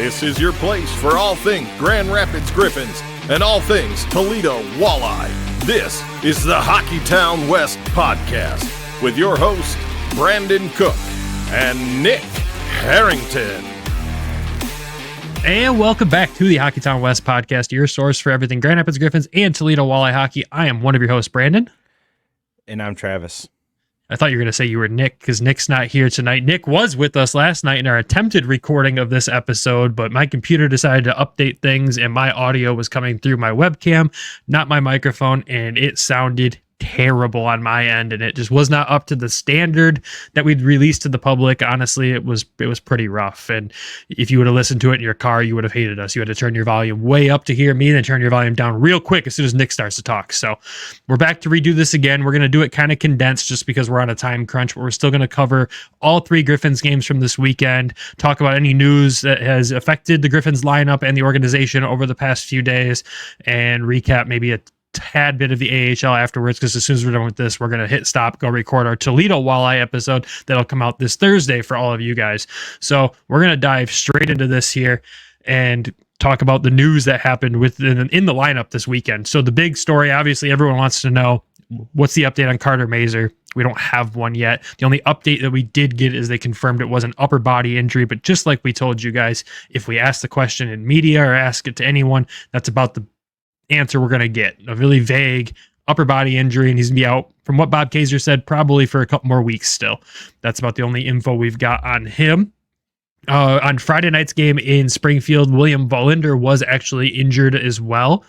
This is your place for all things Grand Rapids Griffins and all things Toledo Walleye. This is the Hockeytown West podcast with your host, Brandon Cook and Nick Harrington. And welcome back to the Hockeytown West podcast, your source for everything Grand Rapids Griffins and Toledo Walleye hockey. I am one of your hosts, Brandon. And I'm Travis. I thought you were going to say you were Nick because Nick's not here tonight. Nick was with us last night in our attempted recording of this episode, but my computer decided to update things and my audio was coming through my webcam, not my microphone, and it sounded terrible on my end, and it just was not up to the standard that we'd released to the public. Honestly, it was pretty rough, and if you would have listened to it in your car, you would have hated us. You had to turn your volume way up to hear me, and then turn your volume down real quick as soon as Nick starts to talk. So we're back to redo this again. We're going to do it kind of condensed just because we're on a time crunch, but we're still going to cover all three Griffins games from this weekend, talk about any news that has affected the Griffins lineup and the organization over the past few days, and recap maybe a tad bit of the AHL afterwards, because as soon as we're done with this, we're going to hit stop, go record our Toledo Walleye episode that'll come out this Thursday for all of you guys. So we're going to dive straight into this here and talk about the news that happened in the lineup this weekend. So the big story, obviously everyone wants to know, what's the update on Carter Mazur? We don't have one yet. The only update that we did get is they confirmed it was an upper body injury, but just like we told you guys, if we ask the question in media or ask it to anyone, that's about the answer we're going to get. A really vague upper body injury, and he's going to be out, from what Bob Kaiser said, probably for a couple more weeks still. That's about the only info we've got on him. On Friday night's game in Springfield, William Vollinder was actually injured as well.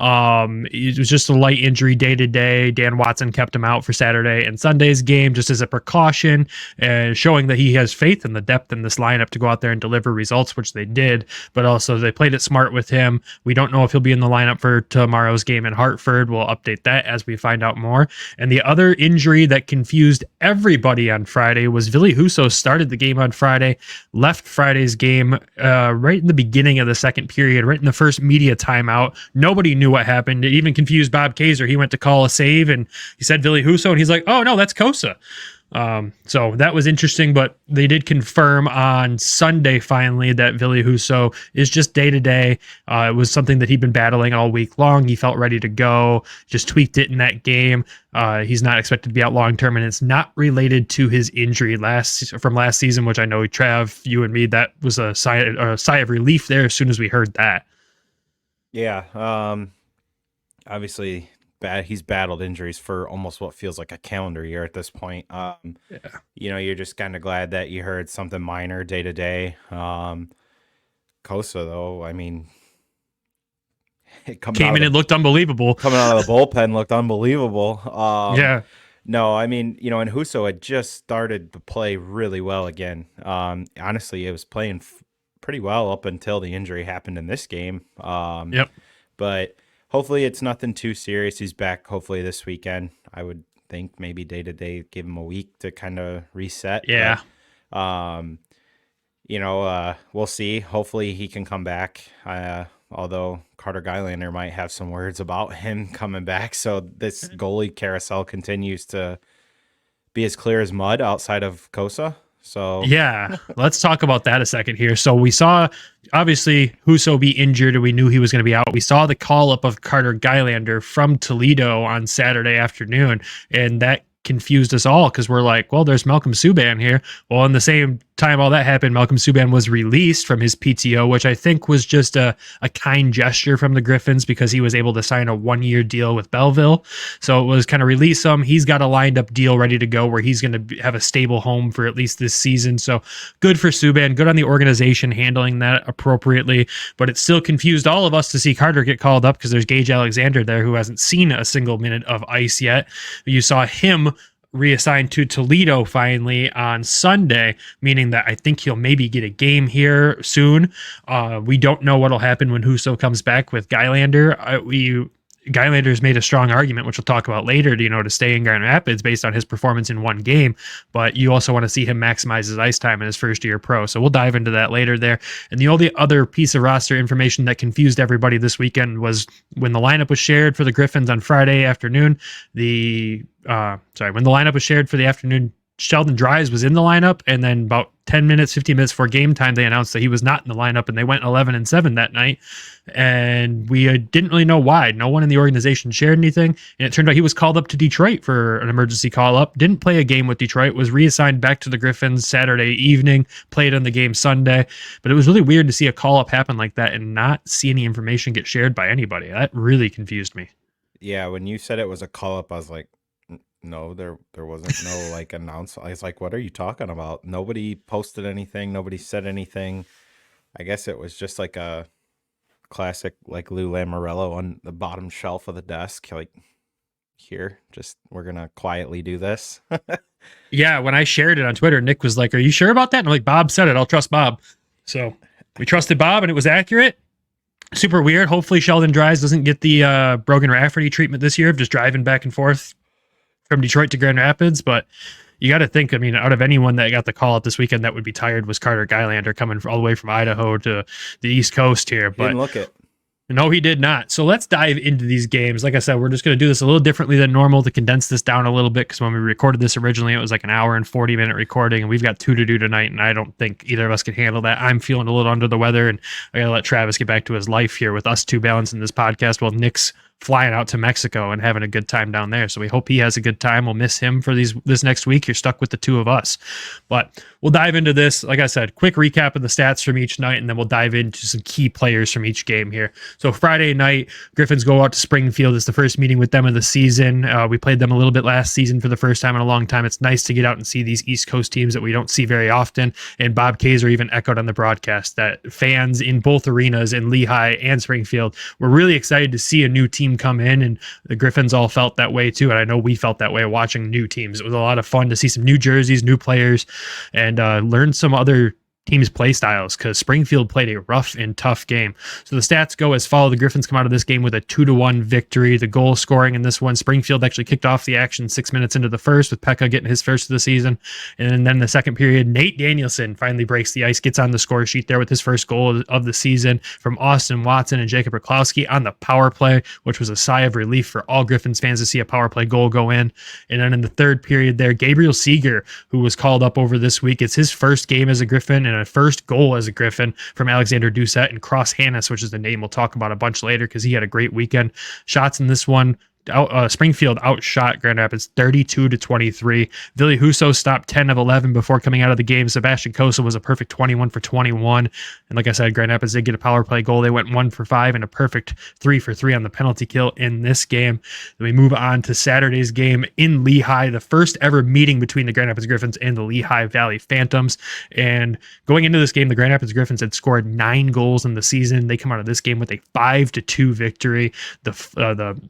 It was just a light injury day to day. Dan Watson kept him out for Saturday and Sunday's game just as a precaution, and showing that he has faith in the depth in this lineup to go out there and deliver results, which they did, but also they played it smart with him. We don't know if he'll be in the lineup for tomorrow's game in Hartford. We'll update that as we find out more. And the other injury that confused everybody on Friday was Ville Husso started the game on Friday, left Friday's game right in the beginning of the second period, right in the first media timeout. Nobody knew what happened. It even confused Bob Kaiser. He went to call a save and he said Ville Husso, and he's like, oh no, that's Kosa. So that was interesting, but they did confirm on Sunday finally that Ville Husso is just day to day. It was something that he'd been battling all week long. He felt ready to go, just tweaked it in that game. He's not expected to be out long term, and it's not related to his injury from last season, which I know, Trav, you and me, that was a sigh of relief there as soon as we heard that. Yeah, obviously, he's battled injuries for almost what feels like a calendar year at this point. You know, you're just kind of glad that you heard something minor day to day. Kosa, though, I mean, came in and looked unbelievable. Coming out of the bullpen looked unbelievable. Yeah. No, I mean, you know, and Husso had just started to play really well again. Honestly, it was playing pretty well up until the injury happened in this game. Yep. But hopefully it's nothing too serious. He's back hopefully this weekend. I would think maybe day to day, give him a week to kind of reset. Yeah. But, you know, we'll see. Hopefully he can come back. Although Carter Gylander might have some words about him coming back. So this goalie carousel continues to be as clear as mud outside of Kosa. So yeah, let's talk about that a second here. So we saw, obviously, Husso be injured, and we knew he was going to be out. We saw the call up of Carter Gylander from Toledo on Saturday afternoon, and that confused us all because we're like, well, there's Malcolm Subban here. Well, in the same time all that happened, Malcolm Subban was released from his PTO, which I think was just a kind gesture from the Griffins because he was able to sign a 1-year deal with Belleville. So it was kind of release him. He's got a lined up deal ready to go where he's going to have a stable home for at least this season. So good for Subban, good on the organization handling that appropriately, but it still confused all of us to see Carter get called up because there's Gage Alexander there who hasn't seen a single minute of ice yet. You saw him reassigned to Toledo finally on Sunday, meaning that I think he'll maybe get a game here soon. We don't know what'll happen when Husso comes back with Gylander. Gylander's made a strong argument, which we'll talk about later, to stay in Grand Rapids based on his performance in one game. But you also want to see him maximize his ice time in his first year pro. So we'll dive into that later there. And the only other piece of roster information that confused everybody this weekend was when the lineup was shared for the Griffins on Friday afternoon. When the lineup was shared for the afternoon Sheldon Dries was in the lineup, and then about 10 minutes, 15 minutes before game time, they announced that he was not in the lineup, and they went 11-7 that night. And we didn't really know why. No one in the organization shared anything. And it turned out he was called up to Detroit for an emergency call up. Didn't play a game with Detroit, was reassigned back to the Griffins Saturday evening, played in the game Sunday. But it was really weird to see a call up happen like that and not see any information get shared by anybody. That really confused me. Yeah, when you said it was a call up, I was like, no, there wasn't no like announcement. I was like, what are you talking about? Nobody posted anything. Nobody said anything. I guess it was just like a classic like Lou Lamoriello on the bottom shelf of the desk. Like, here, just we're going to quietly do this. Yeah, when I shared it on Twitter, Nick was like, are you sure about that? And I'm like, Bob said it. I'll trust Bob. So we trusted Bob and it was accurate. Super weird. Hopefully Sheldon Dries doesn't get the Brogan Rafferty treatment this year of just driving back and forth from Detroit to Grand Rapids. But you got to think, I mean, out of anyone that got the call up this weekend that would be tired was Carter Gylander coming all the way from Idaho to the East Coast here. But didn't look it. No, he did not. So let's dive into these games. Like I said, we're just going to do this a little differently than normal to condense this down a little bit, because when we recorded this originally, it was like an hour and 40-minute recording, and we've got 2 to do tonight, and I don't think either of us can handle that. I'm feeling a little under the weather, and I got to let Travis get back to his life here with us two balancing this podcast while Nick's flying out to Mexico and having a good time down there. So we hope he has a good time. We'll miss him for this next week. You're stuck with the two of us. But we'll dive into this. Like I said, quick recap of the stats from each night, and then we'll dive into some key players from each game here. So Friday night, Griffins go out to Springfield. It's the first meeting with them of the season. We played them a little bit last season for the first time in a long time. It's nice to get out and see these East Coast teams that we don't see very often. And Bob Kaiser even echoed on the broadcast that fans in both arenas, in Lehigh and Springfield, were really excited to see a new team come in, and the Griffins all felt that way too. And I know we felt that way watching new teams. It was a lot of fun to see some new jerseys, new players, and learn some other teams' play styles, because Springfield played a rough and tough game. So the stats go as follow. The Griffins come out of this game with a 2-1 victory. The goal scoring in this one, Springfield actually kicked off the action 6 minutes into the first, with Pekka getting his first of the season. And then the second period, Nate Danielson finally breaks the ice, gets on the score sheet there with his first goal of the season from Austin Watson and Jacob Raklowski on the power play, which was a sigh of relief for all Griffins fans to see a power play goal go in. And then in the third period there, Gabriel Seeger, who was called up over this week, it's his first game as a Griffin and a first goal as a Griffin from Alexander Doucette and Cross Hannes, which is the name we'll talk about a bunch later because he had a great weekend. Shots in this one, Springfield outshot Grand Rapids 32-23. Ville Husso stopped 10 of 11 before coming out of the game. Sebastian Kosa was a perfect 21 for 21. And like I said, Grand Rapids did get a power play goal. They went 1 for 5 and a perfect 3 for 3 on the penalty kill in this game. Then we move on to Saturday's game in Lehigh, the first ever meeting between the Grand Rapids Griffins and the Lehigh Valley Phantoms. And going into this game, the Grand Rapids Griffins had scored 9 goals in the season. They come out of this game with a 5-2 victory. The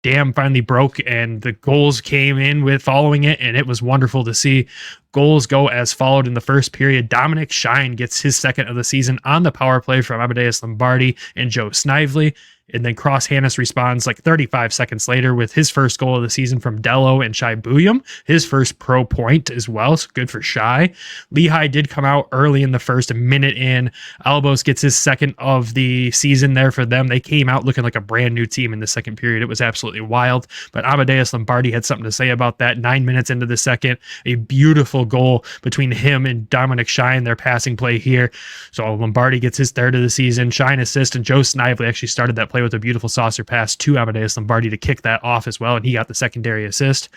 dam finally broke and the goals came in with following it, and it was wonderful to see. Goals go as followed in the first period. Dominic Shine gets his second of the season on the power play from Amadeus Lombardi and Joe Snively. And then Cross Hannes responds like 35 seconds later with his first goal of the season from Dello and Shai Buyum, his first pro point as well. So good for Shai. Lehigh did come out early in the first, a minute in. Albos gets his second of the season there for them. They came out looking like a brand new team in the second period. It was absolutely wild. But Amadeus Lombardi had something to say about that. 9 minutes into the second, a beautiful goal between him and Dominic Shine, their passing play here. So Lombardi gets his third of the season. Shine assist, and Joe Snively actually started that play with a beautiful saucer pass to Amadeus Lombardi to kick that off as well, and he got the secondary assist.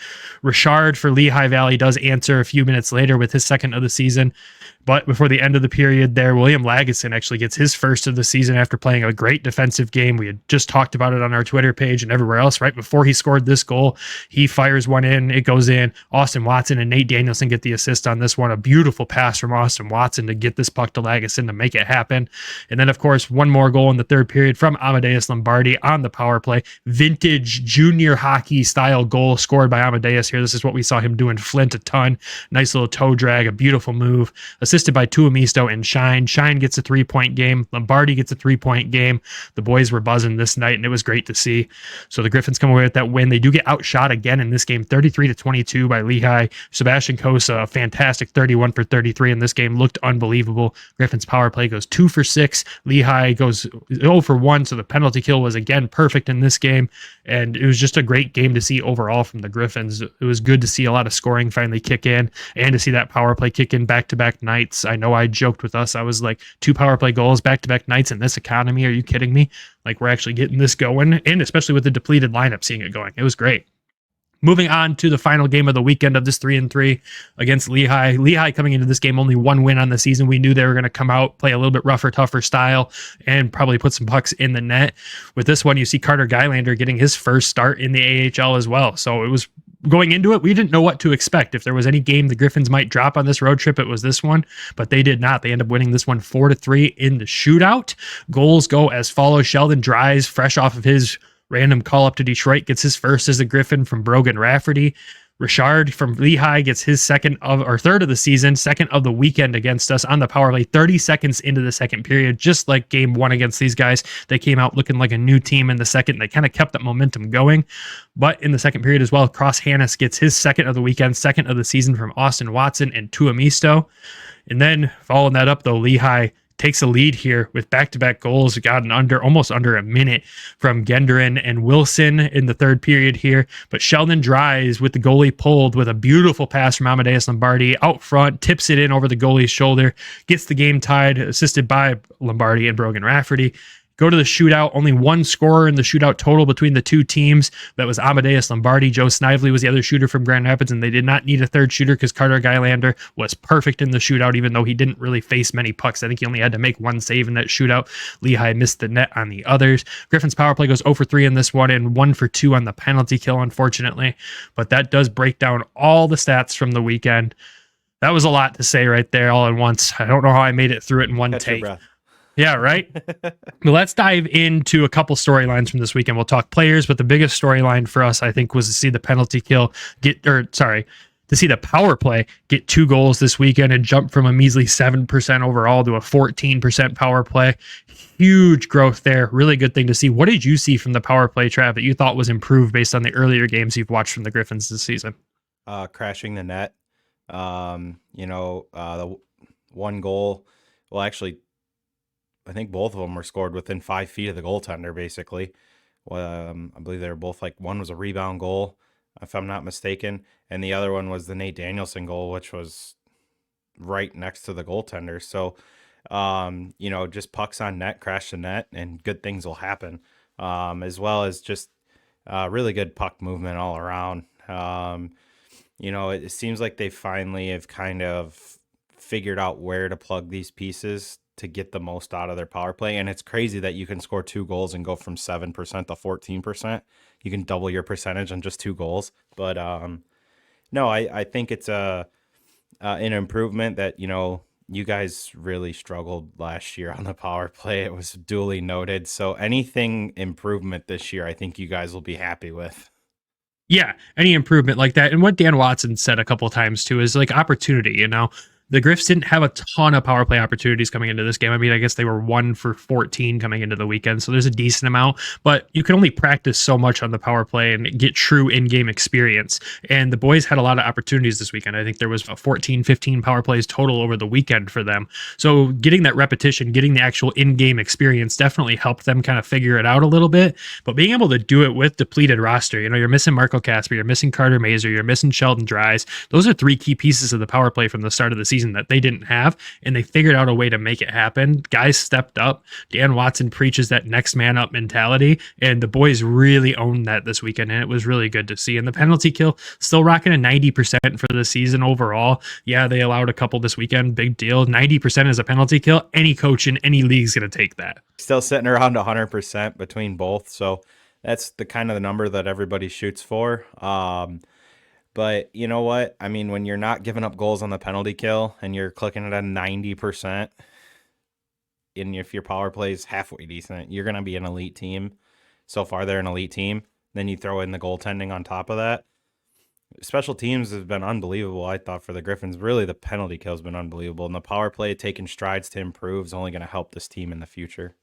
Richard for Lehigh Valley does answer a few minutes later with his second of the season. But before the end of the period there, William Lagesson actually gets his first of the season after playing a great defensive game. We had just talked about it on our Twitter page and everywhere else. Right before he scored this goal, he fires one in. It goes in. Austin Watson and Nate Danielson get the assist on this one. A beautiful pass from Austin Watson to get this puck to Lagesson to make it happen. And then, of course, one more goal in the third period from Amadeus Lombardi on the power play. Vintage junior hockey style goal scored by Amadeus here. This is what we saw him do in Flint a ton. Nice little toe drag, a beautiful move. Assisted by Tuomisto and Shine. Shine gets a 3-point game. Lombardi gets a 3-point game. The boys were buzzing this night, and it was great to see. So the Griffins come away with that win. They do get outshot again in this game, 33-22 by Lehigh. Sebastian Kosa, a fantastic 31 for 33 in this game, looked unbelievable. Griffins power play goes 2 for 6. Lehigh goes 0 for 1, so the penalty kill was again perfect in this game, and it was just a great game to see overall from the Griffins. It was good to see a lot of scoring finally kick in, and to see that power play kick in back-to-back nights. I know I joked with us, I was like, 2 power play goals back-to-back nights in this economy, are you kidding me? Like, we're actually getting this going, and especially with the depleted lineup, seeing it going. It was great. Moving on to the final game of the weekend of this 3-3 against Lehigh. Lehigh coming into this game, only 1 win on the season. We knew they were going to come out, play a little bit rougher, tougher style, and probably put some pucks in the net. With this one, you see Carter Gylander getting his first start in the AHL as well. So it was going into it, we didn't know what to expect. If there was any game the Griffins might drop on this road trip, it was this one, but they did not. They end up winning this one 4-3 in the shootout. Goals go as follows. Sheldon Dries, fresh off of his random call up to Detroit, gets his first as a Griffin from Brogan Rafferty. Richard from Lehigh gets his third of the season, second of the weekend against us on the power play, 30 seconds into the second period, just like game 1 against these guys. They came out looking like a new team in the second. They kind of kept that momentum going. But in the second period as well, Cross Hannes gets his second of the weekend, second of the season from Austin Watson and Tuamisto. And then following that up, though, Lehigh takes a lead here with back-to-back goals, got almost under a minute from Gendron and Wilson in the third period here. But Sheldon Dries with the goalie pulled with a beautiful pass from Amadeus Lombardi out front, tips it in over the goalie's shoulder, gets the game tied, assisted by Lombardi and Brogan Rafferty. Go to the shootout. Only 1 scorer in the shootout total between the two teams. That was Amadeus Lombardi. Joe Snively was the other shooter from Grand Rapids, and they did not need a third shooter because Carter Gylander was perfect in the shootout, even though he didn't really face many pucks. I think he only had to make 1 save in that shootout. Lehigh missed the net on the others. Griffin's power play goes 0 for 3 in this one and 1 for 2 on the penalty kill, unfortunately. But that does break down all the stats from the weekend. That was a lot to say right there all at once. I don't know how I made it through it in one take. Yeah, right? But let's dive into a couple storylines from this weekend. We'll talk players, but the biggest storyline for us, I think, was to see the penalty kill to see the power play get 2 goals this weekend and jump from a measly 7% overall to a 14% power play. Huge growth there. Really good thing to see. What did you see from the power play, Trav, that you thought was improved based on the earlier games you've watched from the Griffins this season? Crashing the net. The 1 goal, well, actually, I think both of them were scored within 5 feet of the goaltender, basically. I believe they were both one was a rebound goal, if I'm not mistaken, and the other one was the Nate Danielson goal, which was right next to the goaltender. So, just pucks on net, crash the net, and good things will happen, as well as just really good puck movement all around. It seems like they finally have kind of figured out where to plug these pieces to get the most out of their power play. And it's crazy that you can score 2 goals and go from 7% to 14%. You can double your percentage on just 2 goals. But no, I think it's an improvement that, you guys really struggled last year on the power play. It was duly noted. So anything improvement this year, I think you guys will be happy with. Yeah, any improvement like that. And what Dan Watson said a couple of times too is opportunity, The Griffs didn't have a ton of power play opportunities coming into this game. I mean, I guess they were 1 for 14 coming into the weekend, so there's a decent amount, but you can only practice so much on the power play and get true in-game experience. And the boys had a lot of opportunities this weekend. I think there was 14, 15 power plays total over the weekend for them. So getting that repetition, getting the actual in-game experience definitely helped them kind of figure it out a little bit, but being able to do it with depleted roster, you're missing Marco Casper, you're missing Carter Mazer, you're missing Sheldon Dries. Those are 3 key pieces of the power play from the start of the season that they didn't have, and they figured out a way to make it happen. Guys stepped up. Dan Watson preaches that next man up mentality, and the boys really owned that this weekend, and it was really good to see. And the penalty kill still rocking a 90% for the season overall. Yeah, they allowed a couple this weekend, big deal. 90% is a penalty kill. Any coach in any league is going to take that. Still sitting around 100% between both, so that's the kind of the number that everybody shoots for. But you know what? I mean, when you're not giving up goals on the penalty kill and you're clicking at a 90%, and if your power play is halfway decent, you're going to be an elite team. So far, they're an elite team. Then you throw in the goaltending on top of that. Special teams has been unbelievable, I thought, for the Griffins. Really, the penalty kill has been unbelievable. And the power play taking strides to improve is only going to help this team in the future.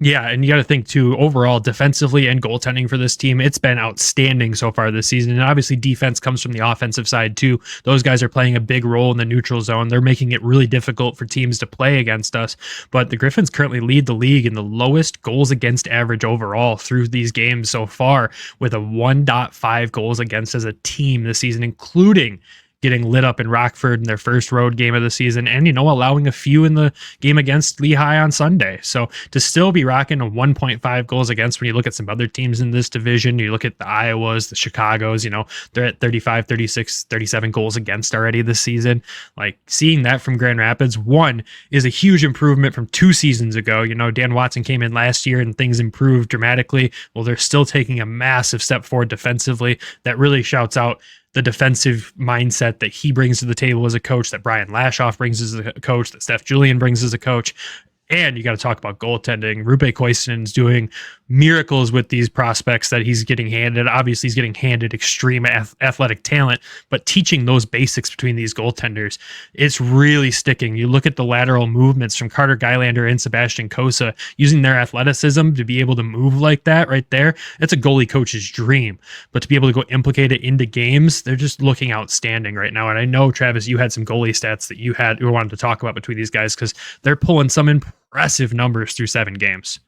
Yeah, and you got to think too, overall, defensively and goaltending for this team, it's been outstanding so far this season. And obviously, defense comes from the offensive side too. Those guys are playing a big role in the neutral zone. They're making it really difficult for teams to play against us. But the Griffins currently lead the league in the lowest goals against average overall through these games so far, with a 1.5 goals against as a team this season, including getting lit up in Rockford in their first road game of the season, and allowing a few in the game against Lehigh on Sunday. So to still be rocking a 1.5 goals against, when you look at some other teams in this division, you look at the Iowas, the Chicagos, they're at 35, 36, 37 goals against already this season. Like, seeing that from Grand Rapids, one, is a huge improvement from 2 seasons ago. Dan Watson came in last year and things improved dramatically. Well, they're still taking a massive step forward defensively. That really shouts out the defensive mindset that he brings to the table as a coach, that Brian Lashoff brings as a coach, that Steph Julian brings as a coach. And you got to talk about goaltending. Rupe Koistinen's doing miracles with these prospects that he's getting handed. Obviously, he's getting handed extreme athletic talent, but teaching those basics between these goaltenders, it's really sticking. You look at the lateral movements from Carter Gylander and Sebastian Kosa, using their athleticism to be able to move like that right there. It's a goalie coach's dream. But to be able to go implicate it into games, they're just looking outstanding right now. And I know, Travis, you had some goalie stats that you wanted to talk about between these guys, because they're pulling some impressive numbers through 7 games.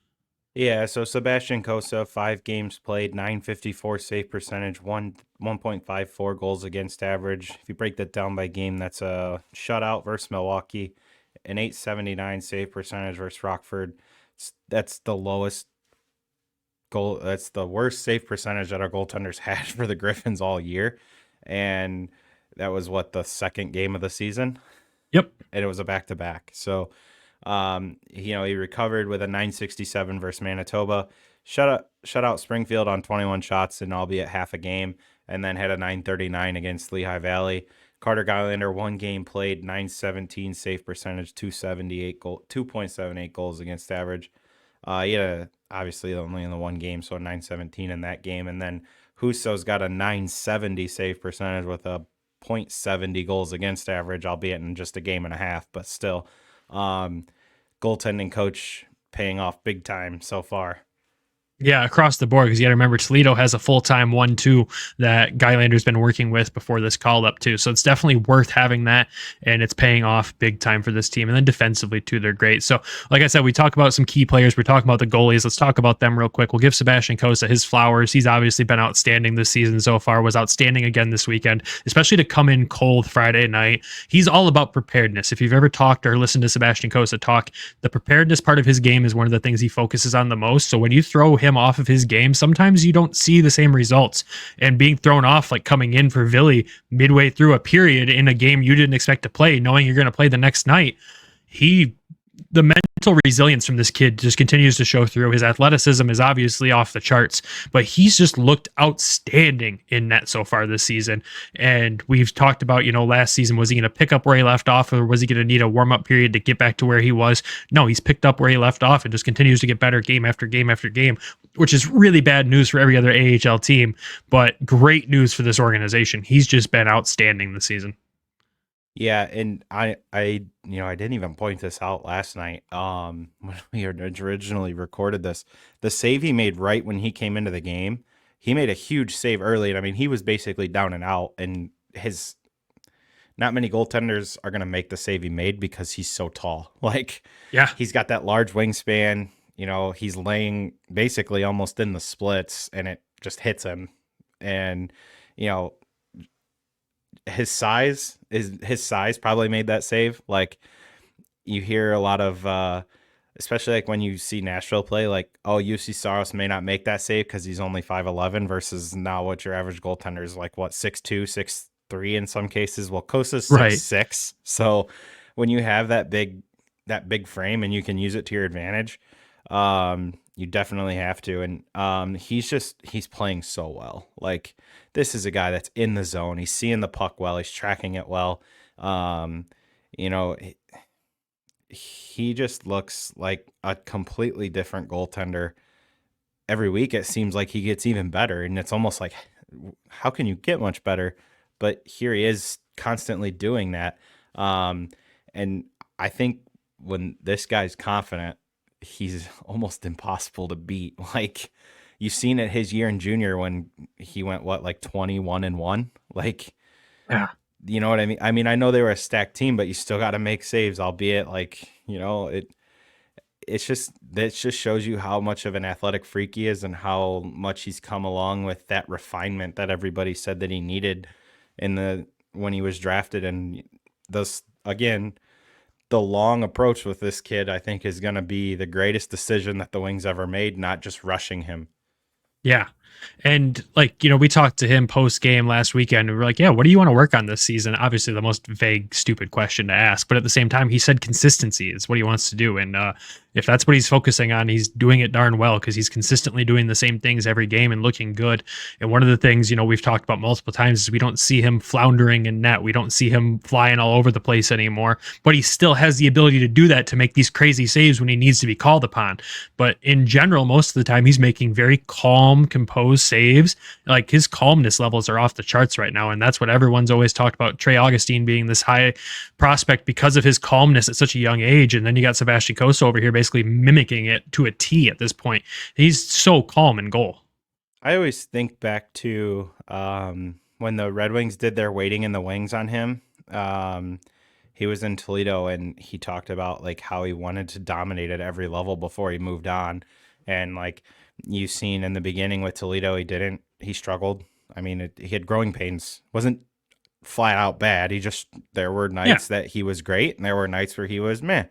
Yeah, so Sebastian Kosa, 5 games played, 954 save percentage, 1.54 goals against average. If you break that down by game, that's a shutout versus Milwaukee, an 879 save percentage versus Rockford. That's the lowest goal. That's the worst save percentage that our goaltenders had for the Griffins all year. And that was the second game of the season? Yep. And it was a back-to-back. So, he recovered with a 967 versus Manitoba, shut out Springfield on 21 shots and albeit half a game, and then had a 939 against Lehigh Valley. Carter Gylander, 1 game played, 917 save percentage, 2.78 goals against average. He had obviously only in the 1 game, so a 917 in that game. And then Husso's got a 970 save percentage with a .70 goals against average, albeit in just a game and a half, but still. Goaltending coach paying off big time so far. Yeah, across the board, because you got to remember Toledo has a full-time 1-2 that Gylander's been working with before this call-up too. So it's definitely worth having that, and it's paying off big time for this team. And then defensively too, they're great. So like I said, we talk about some key players. We're talking about the goalies. Let's talk about them real quick. We'll give Sebastian Kosa his flowers. He's obviously been outstanding this season so far, was outstanding again this weekend, especially to come in cold Friday night. He's all about preparedness. If you've ever talked or listened to Sebastian Kosa talk, the preparedness part of his game is one of the things he focuses on the most. So when you throw him off of his game, sometimes you don't see the same results, and being thrown off, like coming in for Villy midway through a period in a game you didn't expect to play, knowing you're going to play the next night, the mental resilience from this kid just continues to show through. His athleticism is obviously off the charts, but he's just looked outstanding in net so far this season. And we've talked about, last season, was he going to pick up where he left off, or was he going to need a warm-up period to get back to where he was? No, he's picked up where he left off and just continues to get better game after game after game, which is really bad news for every other AHL team, but great news for this organization. He's just been outstanding this season. Yeah, and I didn't even point this out last night when we had originally recorded this. The save he made right when he came into the game, he made a huge save early. And I mean, he was basically down and out, and not many goaltenders are going to make the save he made because he's so tall. Yeah, he's got that large wingspan. He's laying basically almost in the splits, and it just hits him. And, his size probably made that save. You hear a lot of, especially when you see Nashville play, UC Saros may not make that save because he's only 5'11", versus now what your average goaltender is 6'2", 6'3" in some cases. Well, Kosa's 6'6", so when you have that big frame and you can use it to your advantage, you definitely have to. And he's playing so well. This is a guy that's in the zone. He's seeing the puck well. He's tracking it well. He just looks like a completely different goaltender. Every week it seems like he gets even better, and it's almost like, how can you get much better? But here he is constantly doing that. And I think when this guy's confident, he's almost impossible to beat. Like, you've seen it his year in junior when he went, like 21-1? Like, Yeah. you know what I mean? I mean, I know they were a stacked team, but you still got to make saves, albeit like, that just shows you how much of an athletic freak he is and how much he's come along with that refinement that everybody said that he needed when he was drafted. And thus, again, the long approach with this kid, I think, is going to be the greatest decision that the Wings ever made, not just rushing him. Yeah. And like, we talked to him post game last weekend and we're like, yeah, what do you want to work on this season? Obviously the most vague, stupid question to ask, but at the same time, he said consistency is what he wants to do. And if that's what he's focusing on, he's doing it darn well because he's consistently doing the same things every game and looking good. And one of the things, we've talked about multiple times is we don't see him floundering in net. We don't see him flying all over the place anymore, but he still has the ability to do that, to make these crazy saves when he needs to be called upon. But in general, most of the time he's making very calm, composed saves. Like, his calmness levels are off the charts right now. And that's what everyone's always talked about, Trey Augustine being this high prospect because of his calmness at such a young age. And then you got Sebastian Cossa over here basically mimicking it to a T at this point. He's so calm in goal. I always think back to when the Red Wings did their waiting in the wings on him. He was in Toledo and he talked about like how he wanted to dominate at every level before he moved on. And like you've seen in the beginning with Toledo, he struggled. I mean, he had growing pains. Wasn't flat out bad. There were nights that he was great and there were nights where he was meh.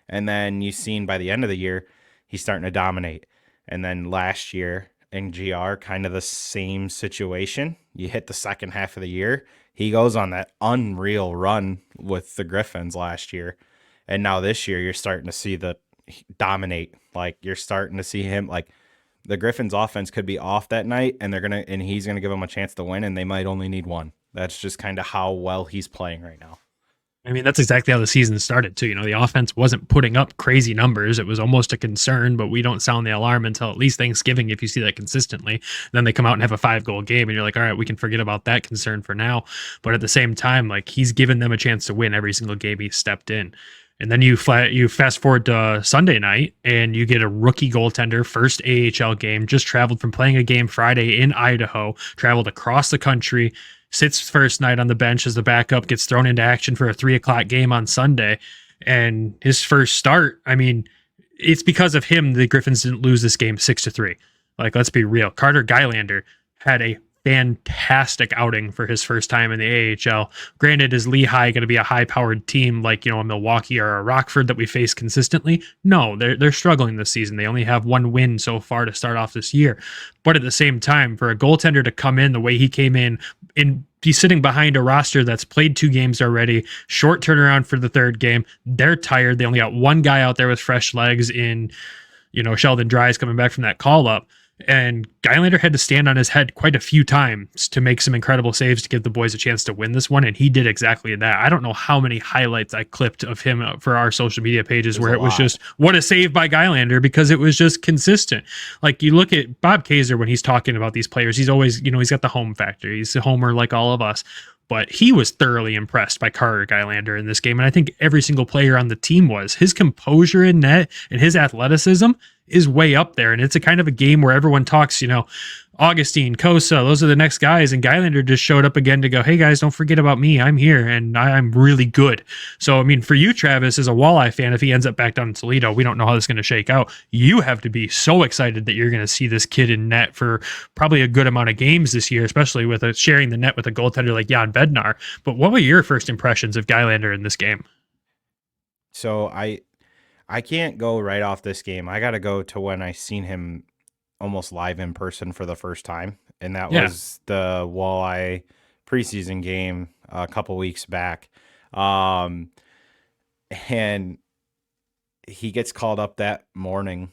And then you've seen by the end of the year, he's starting to dominate. And then last year in GR, kind of the same situation. You hit the second half of the year, he goes on that unreal run with the Griffins last year. And now this year, you're starting to see the dominate. Like, you're starting to see him, like, the Griffins offense could be off that night and he's going to give them a chance to win, and they might only need one. That's just kind of how well he's playing right now. I mean, that's exactly how the season started too. The offense wasn't putting up crazy numbers. It was almost a concern, but we don't sound the alarm until at least Thanksgiving if you see that consistently. Then they come out and have a 5-goal game and you're like, all right, we can forget about that concern for now. But at the same time, like, he's given them a chance to win every single game he stepped in. And then you fast forward to Sunday night and you get a rookie goaltender, first AHL game, just traveled from playing a game Friday in Idaho, traveled across the country, sits first night on the bench as the backup, gets thrown into action for a 3:00 game on Sunday. And his first start, I mean, it's because of him the Griffins didn't lose this game 6-3. Like, let's be real. Carter Gylander had a fantastic outing for his first time in the AHL. Granted, is Lehigh going to be a high-powered team like, a Milwaukee or a Rockford that we face consistently? No, they're struggling this season. They only have one win so far to start off this year. But at the same time, for a goaltender to come in the way he came in and be sitting behind a roster that's played 2 games already, short turnaround for the third game, they're tired. They only got one guy out there with fresh legs in, Sheldon Dries coming back from that call-up. And Gylander had to stand on his head quite a few times to make some incredible saves to give the boys a chance to win this one. And he did exactly that. I don't know how many highlights I clipped of him for our social media pages where it was just, what a save by Gylander, because it was just consistent. Like, you look at Bob Kaiser when he's talking about these players, he's always, he's got the home factor. He's a homer like all of us. But he was thoroughly impressed by Carter Gylander in this game. And I think every single player on the team was. His composure in net and his athleticism is way up there. And it's a kind of a game where everyone talks, Augustine, Cossa, those are the next guys. And Gylander just showed up again to go, hey guys, don't forget about me. I'm here and I'm really good. So, I mean, for you, Travis, as a Walleye fan, if he ends up back down in Toledo, we don't know how this is going to shake out. You have to be so excited that you're going to see this kid in net for probably a good amount of games this year, especially with sharing the net with a goaltender like Jan Bednar. But what were your first impressions of Gylander in this game? So I can't go right off this game. I got to go to when I seen him almost live in person for the first time. And that was the Walleye preseason game a couple weeks back. And he gets called up that morning,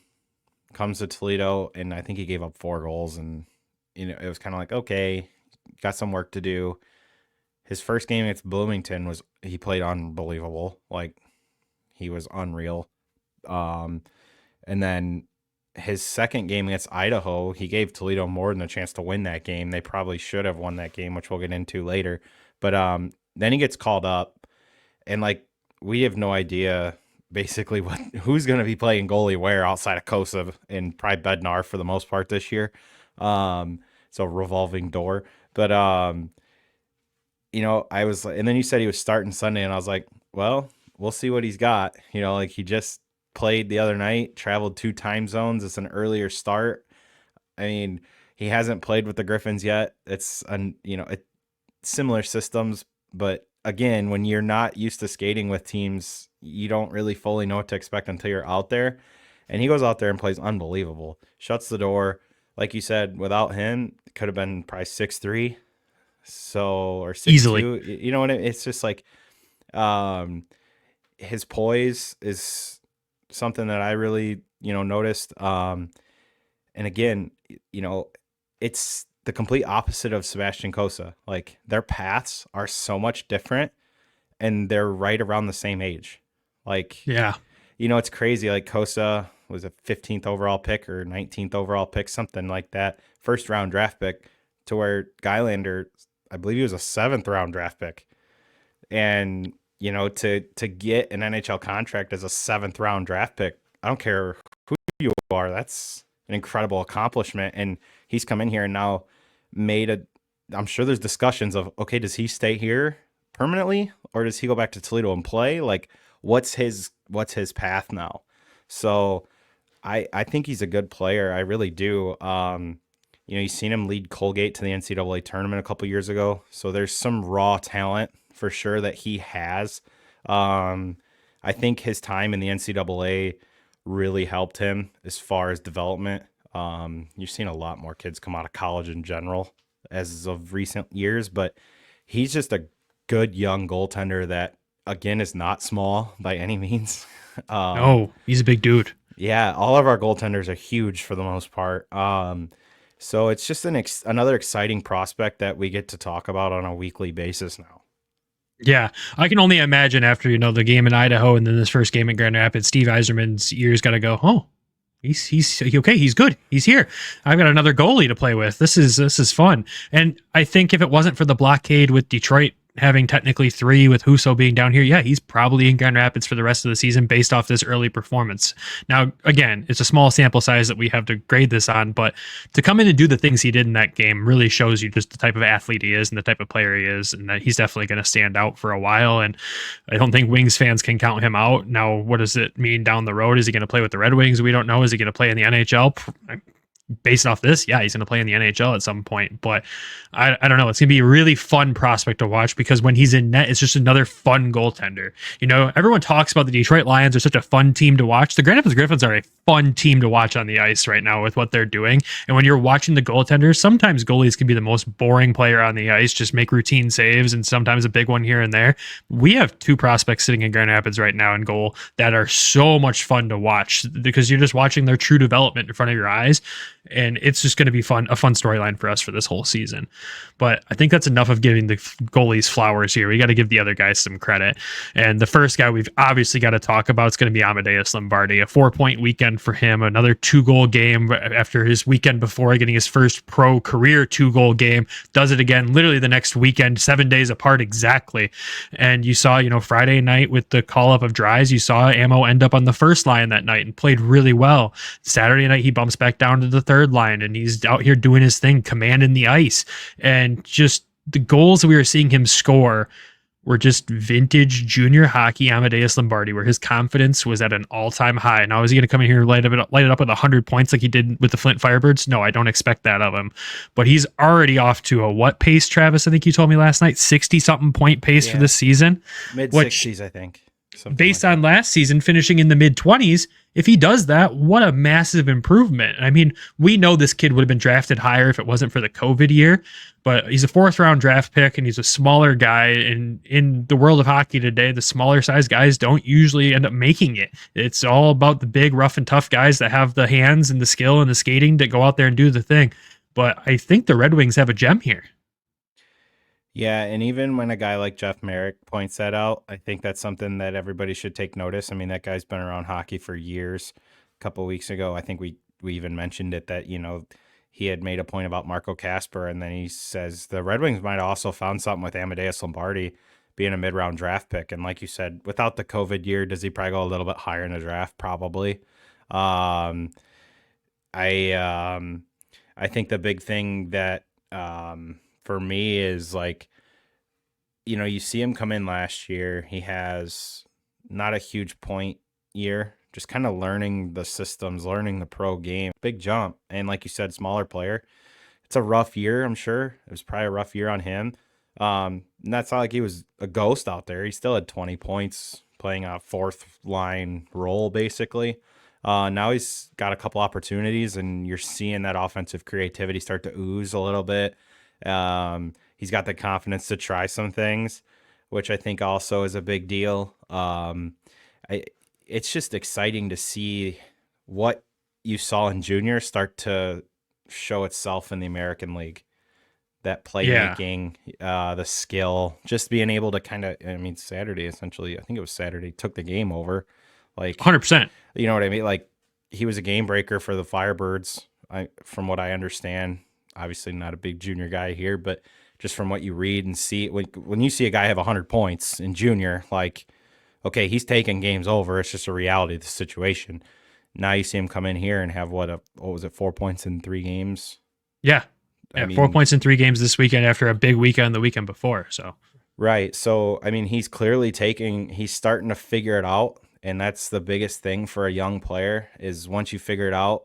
comes to Toledo, and I think he gave up 4 goals. And, it was kind of like, okay, got some work to do. His first game against Bloomington he played unbelievable. Like, he was unreal. And then his second game against Idaho, he gave Toledo more than a chance to win that game. They probably should have won that game, which we'll get into later. But then he gets called up, and like, we have no idea basically who's going to be playing goalie where outside of Kosa and probably Bednar for the most part this year. So revolving door. But I was like, and then you said he was starting Sunday, and I was like, well, we'll see what he's got. Like he just played the other night, traveled 2 time zones. It's an earlier start. I mean, he hasn't played with the Griffins yet. It's similar systems, but again, when you're not used to skating with teams, you don't really fully know what to expect until you're out there. And he goes out there and plays unbelievable. Shuts the door. Like you said, without him, it could have been probably 6-3. Or 6-2. Easily. You know what it's just like his poise is something that I really, noticed. And again, it's the complete opposite of Sebastian Kosa. Like their paths are so much different and they're right around the same age. Like, yeah, it's crazy. Like Kosa was a 15th overall pick or 19th overall pick, something like that. First round draft pick, to where Gylander, I believe he was a 7th round draft pick. And, to get an NHL contract as a 7th round draft pick, I don't care who you are, that's an incredible accomplishment. And he's come in here and now I'm sure there's discussions of, okay, does he stay here permanently or does he go back to Toledo and play? Like what's his path now? So I think he's a good player. I really do. You've seen him lead Colgate to the NCAA tournament a couple years ago. So there's some raw talent for sure that he has. I think his time in the NCAA really helped him as far as development. You've seen a lot more kids come out of college in general as of recent years, but he's just a good young goaltender that, again, is not small by any means. No, he's a big dude. Yeah, all of our goaltenders are huge for the most part. So it's just another exciting prospect that we get to talk about on a weekly basis now. Yeah, I can only imagine after, the game in Idaho and then this first game in Grand Rapids, Steve Yzerman's ears got to go, oh, he's okay. He's good. He's here. I've got another goalie to play with. This is fun. And I think if it wasn't for the blockade with Detroit having technically 3 with Husso being down here, yeah, he's probably in Grand Rapids for the rest of the season based off this early performance. Now, again, it's a small sample size that we have to grade this on, but to come in and do the things he did in that game really shows you just the type of athlete he is and the type of player he is, and that he's definitely going to stand out for a while. And I don't think Wings fans can count him out. Now, what does it mean down the road? Is he going to play with the Red Wings? We don't know. Is he going to play in the NHL? Based off this, yeah, he's going to play in the NHL at some point, but I don't know. It's going to be a really fun prospect to watch because when he's in net, it's just another fun goaltender. Everyone talks about the Detroit Lions are such a fun team to watch. The Grand Rapids Griffins are a fun team to watch on the ice right now with what they're doing. And when you're watching the goaltenders, sometimes goalies can be the most boring player on the ice, just make routine saves and sometimes a big one here and there. We have 2 prospects sitting in Grand Rapids right now in goal that are so much fun to watch because you're just watching their true development in front of your eyes. And it's just going to be a fun storyline for us for this whole season. But I think that's enough of giving the goalies flowers here. We got to give the other guys some credit. And the first guy we've obviously got to talk about is going to be Amadeus Lombardi. A 4-point weekend for him. Another 2-goal game after his weekend before, getting his first pro career 2-goal game. Does it again literally the next weekend, 7 days apart exactly. And you saw, Friday night with the call-up of Dries, you saw Ammo end up on the first line that night and played really well. Saturday night, he bumps back down to the third line and he's out here doing his thing, commanding the ice. And just the goals that we were seeing him score were just vintage junior hockey Amadeus Lombardi, where his confidence was at an all-time high. Now, is he going to come in here and light it up with 100 points like he did with the Flint Firebirds? No, I don't expect that of him. But he's already off to a what pace, Travis? I think you told me last night, 60-something point pace for this season. Mid-60s, I think. Based on last season, finishing in the mid-20s, if he does that, what a massive improvement. I mean, we know this kid would have been drafted higher if it wasn't for the COVID year, but he's a 4th-round draft pick, and he's a smaller guy. And in the world of hockey today, the smaller-sized guys don't usually end up making it. It's all about the big, rough, and tough guys that have the hands and the skill and the skating that go out there and do the thing. But I think the Red Wings have a gem here. Yeah, and even when a guy like Jeff Merrick points that out, I think that's something that everybody should take notice. I mean, that guy's been around hockey for years. A couple of weeks ago, I think we even mentioned it that, he had made a point about Marco Kasper, and then he says the Red Wings might have also found something with Amadeus Lombardi being a mid-round draft pick. And like you said, without the COVID year, does he probably go a little bit higher in the draft? Probably. I think the big thing that for me is like, you see him come in last year. He has not a huge point year, just kind of learning the systems, learning the pro game. Big jump. And like you said, smaller player. It's a rough year, I'm sure. It was probably a rough year on him. And that's not like he was a ghost out there. He still had 20 points playing a fourth line role, basically. Now he's got a couple opportunities, and you're seeing that offensive creativity start to ooze a little bit. He's got the confidence to try some things, which I think also is a big deal. It's just exciting to see what you saw in junior start to show itself in the American League. That playmaking, the skill, just being able to kind of, Saturday, essentially, I think it was Saturday, took the game over. Like 100%. You know what I mean? Like, he was a game breaker for the Firebirds, from what I understand. Obviously not a big junior guy here, but just from what you read and see, when you see a guy have 100 points in junior, like, okay, he's taking games over. It's just a reality of the situation. Now you see him come in here and have, what was it, 4 points in 3 games? Yeah. 4 points in 3 games this weekend after a big weekend the weekend before. So right. So, he's clearly he's starting to figure it out. And that's the biggest thing for a young player is once you figure it out,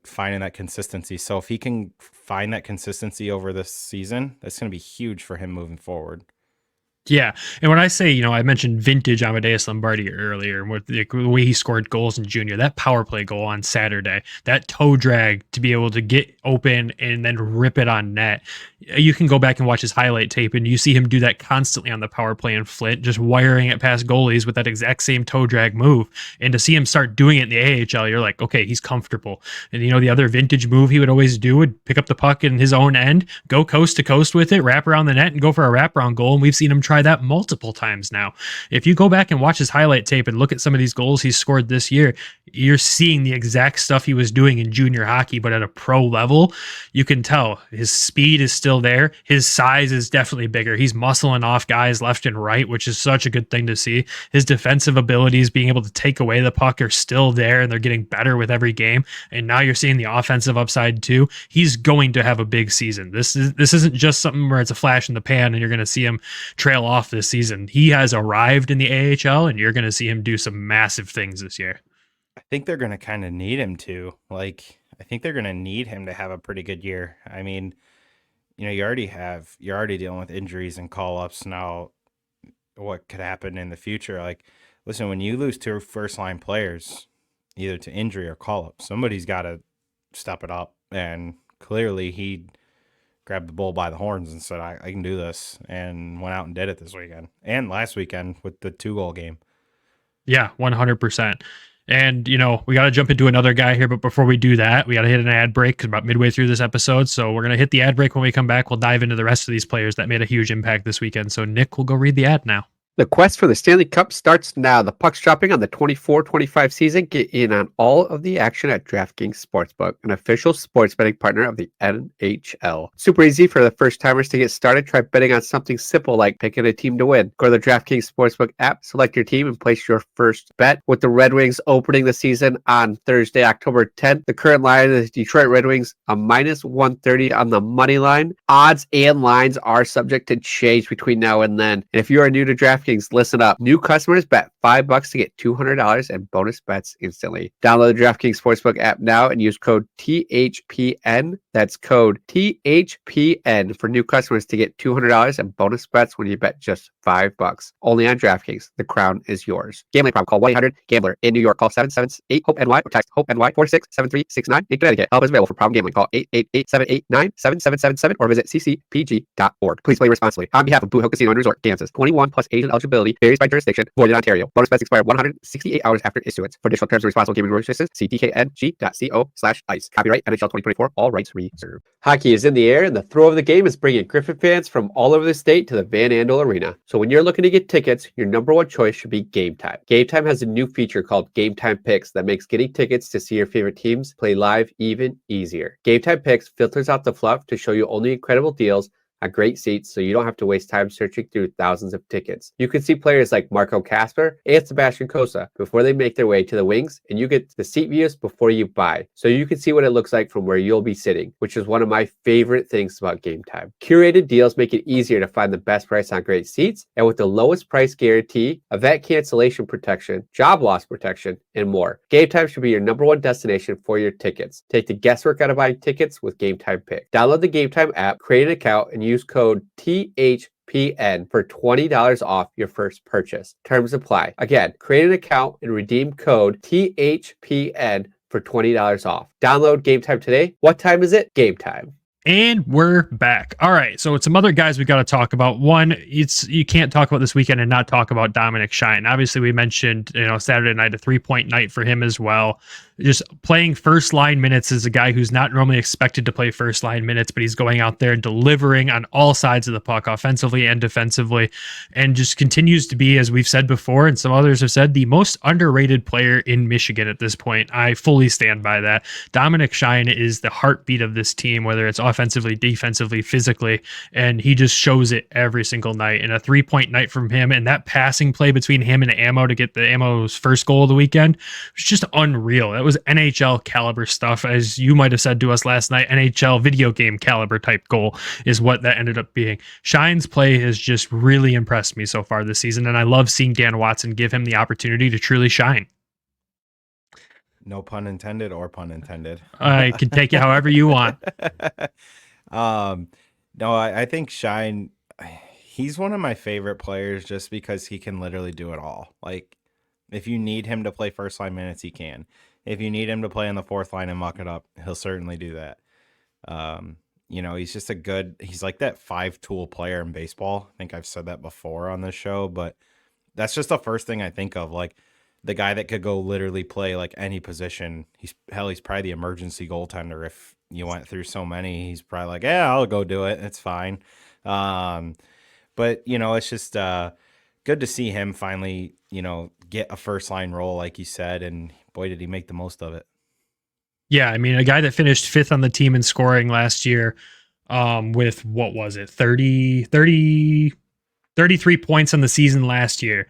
finding that consistency. So if he can find that consistency over this season, that's going to be huge for him moving forward. Yeah. And when I say, I mentioned vintage Amadeus Lombardi earlier, with the way he scored goals in junior, that power play goal on Saturday, that toe drag to be able to get open and then rip it on net. You can go back and watch his highlight tape and you see him do that constantly on the power play in Flint, just wiring it past goalies with that exact same toe drag move. And to see him start doing it in the AHL, you're like, okay, he's comfortable. And the other vintage move he would always do would pick up the puck in his own end, go coast to coast with it, wrap around the net and go for a wraparound goal. And we've seen him try that multiple times now. If you go back and watch his highlight tape and look at some of these goals he's scored this year, you're seeing the exact stuff he was doing in junior hockey, but at a pro level. You can tell his speed is still there. His size is definitely bigger. He's muscling off guys left and right, which is such a good thing to see. His defensive abilities, being able to take away the puck, are still there, and they're getting better with every game. And now you're seeing the offensive upside too. He's going to have a big season. This isn't just something where it's a flash in the pan and you're going to see him trail off this season. He has arrived in the AHL, and you're going to see him do some massive things this year. I think they're going to kind of need him to. I think they're going to need him to have a pretty good year. You're already dealing with injuries and call-ups now. What could happen in the future? Listen, when you lose 2 first-line players, either to injury or call-up, somebody's got to step it up. And clearly he grabbed the bull by the horns and said, I can do this, and went out and did it this weekend and last weekend with the 2-goal game. Yeah, 100%. And, we got to jump into another guy here. But before we do that, we got to hit an ad break 'cause about midway through this episode. So we're going to hit the ad break. When we come back, we'll dive into the rest of these players that made a huge impact this weekend. So Nick will go read the ad now. The quest for the Stanley Cup starts now. The puck's dropping on the 24-25 season. Get in on all of the action at DraftKings Sportsbook, an official sports betting partner of the NHL. Super easy for the first timers to get started. Try betting on something simple like picking a team to win. Go to the DraftKings Sportsbook app, select your team, and place your first bet. With the Red Wings opening the season on Thursday, October 10th, the current line is Detroit Red Wings a -130 on the money line. Odds and lines are subject to change between now and then. And if you are new to DraftKings, listen up. New customers bet $5 to get $200 and bonus bets instantly. Download the DraftKings Sportsbook app now and use code THPN. That's code THPN for new customers to get $200 and bonus bets when you bet just $5. Only on DraftKings. The crown is yours. Gambling problem? Call 1-800-GAMBLER. In New York, call 778-HOPE-NY or text HOPE-NY 467369. In Connecticut, help is available for problem gambling. Call 888-789-7777 or visit ccpg.org. Please play responsibly. On behalf of Blue Hill Casino and Resort, Kansas. 21 plus age and eligibility varies by jurisdiction. Void in Ontario. Bonus bets expire 168 hours after issuance. For additional terms and responsible gaming resources, see tkng.co/ice. Copyright NHL 2024. All rights reserved. Hockey is in the air, and the throw of the game is bringing Griffin fans from all over the state to the Van Andel Arena. So when you're looking to get tickets, your number one choice should be Game Time. Game Time has a new feature called Game Time Picks that makes getting tickets to see your favorite teams play live even easier. Game Time Picks filters out the fluff to show you only incredible deals on great seats so you don't have to waste time searching through thousands of tickets. You can see players like Marco Casper and Sebastian Cosa before they make their way to the wings, and you get the seat views before you buy, so you can see what it looks like from where you'll be sitting, which is one of my favorite things about Game Time. Curated deals make it easier to find the best price on great seats, and with the lowest price guarantee, event cancellation protection, job loss protection, and more. Game Time should be your #1 destination for your tickets. Take the guesswork out of buying tickets with Game Time Pick. Download the Game Time app, create an account, and use code THPN for $20 off your first purchase. Terms apply. Again, create an account and redeem code THPN for $20 off. Download Game Time today. What time is it? Game Time. And we're back. All right. So it's some other guys we got to talk about. One, you can't talk about this weekend and not talk about Dominic Shine. Obviously, we mentioned, Saturday night, a 3-point night for him as well. Just playing first line minutes as a guy who's not normally expected to play first line minutes, but he's going out there and delivering on all sides of the puck, offensively and defensively, and just continues to be, as we've said before, and some others have said, the most underrated player in Michigan at this point. I fully stand by that. Dominic Shine is the heartbeat of this team, whether it's offensively, defensively, physically, and he just shows it every single night. And a 3-point night from him, and that passing play between him and Ammo to get the Ammo's first goal of the weekend was just unreal. That was NHL caliber stuff, as you might have said to us last night. NHL video game caliber type goal is what that ended up being. Shine's play has just really impressed me so far this season, and I love seeing Dan Watson give him the opportunity to truly shine. No pun intended or pun intended. I can take it however you want. No, I think Shine, he's one of my favorite players just because he can literally do it all. Like, if you need him to play first line minutes, he can. If you need him to play on the fourth line and muck it up, he'll certainly do that. He's just he's like that 5-tool player in baseball. I think I've said that before on this show, but that's just the first thing I think of. Like, the guy that could go literally play like any position. He's probably the emergency goaltender. If you went through so many, he's probably like, yeah, I'll go do it. It's fine. But it's just good to see him finally, get a first line role, like you said, and boy, did he make the most of it. Yeah, I mean, a guy that finished 5th on the team in scoring last year, with what was it, 33 points on the season last year.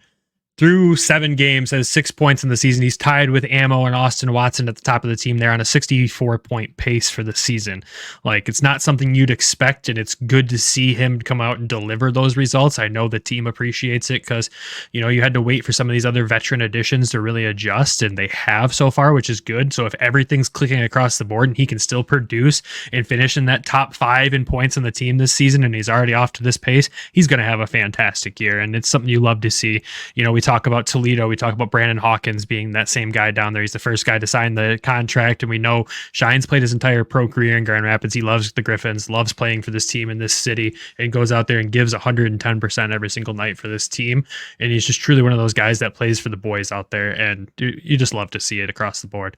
Through 7 games, has 6 points in the season. He's tied with Ammo and Austin Watson at the top of the team there on a 64-point pace for the season. Like, it's not something you'd expect, and it's good to see him come out and deliver those results. I know the team appreciates it because, you had to wait for some of these other veteran additions to really adjust, and they have so far, which is good. So if everything's clicking across the board and he can still produce and finish in that top 5 in points on the team this season, and he's already off to this pace, he's going to have a fantastic year, and it's something you love to see. We talk about Toledo, we talk about Brandon Hawkins being that same guy down there. He's the first guy to sign the contract, and we know Shine's played his entire pro career in Grand Rapids. He loves the Griffins, loves playing for this team in this city, and goes out there and gives 110% every single night for this team. And he's just truly one of those guys that plays for the boys out there, and you just love to see it across the board.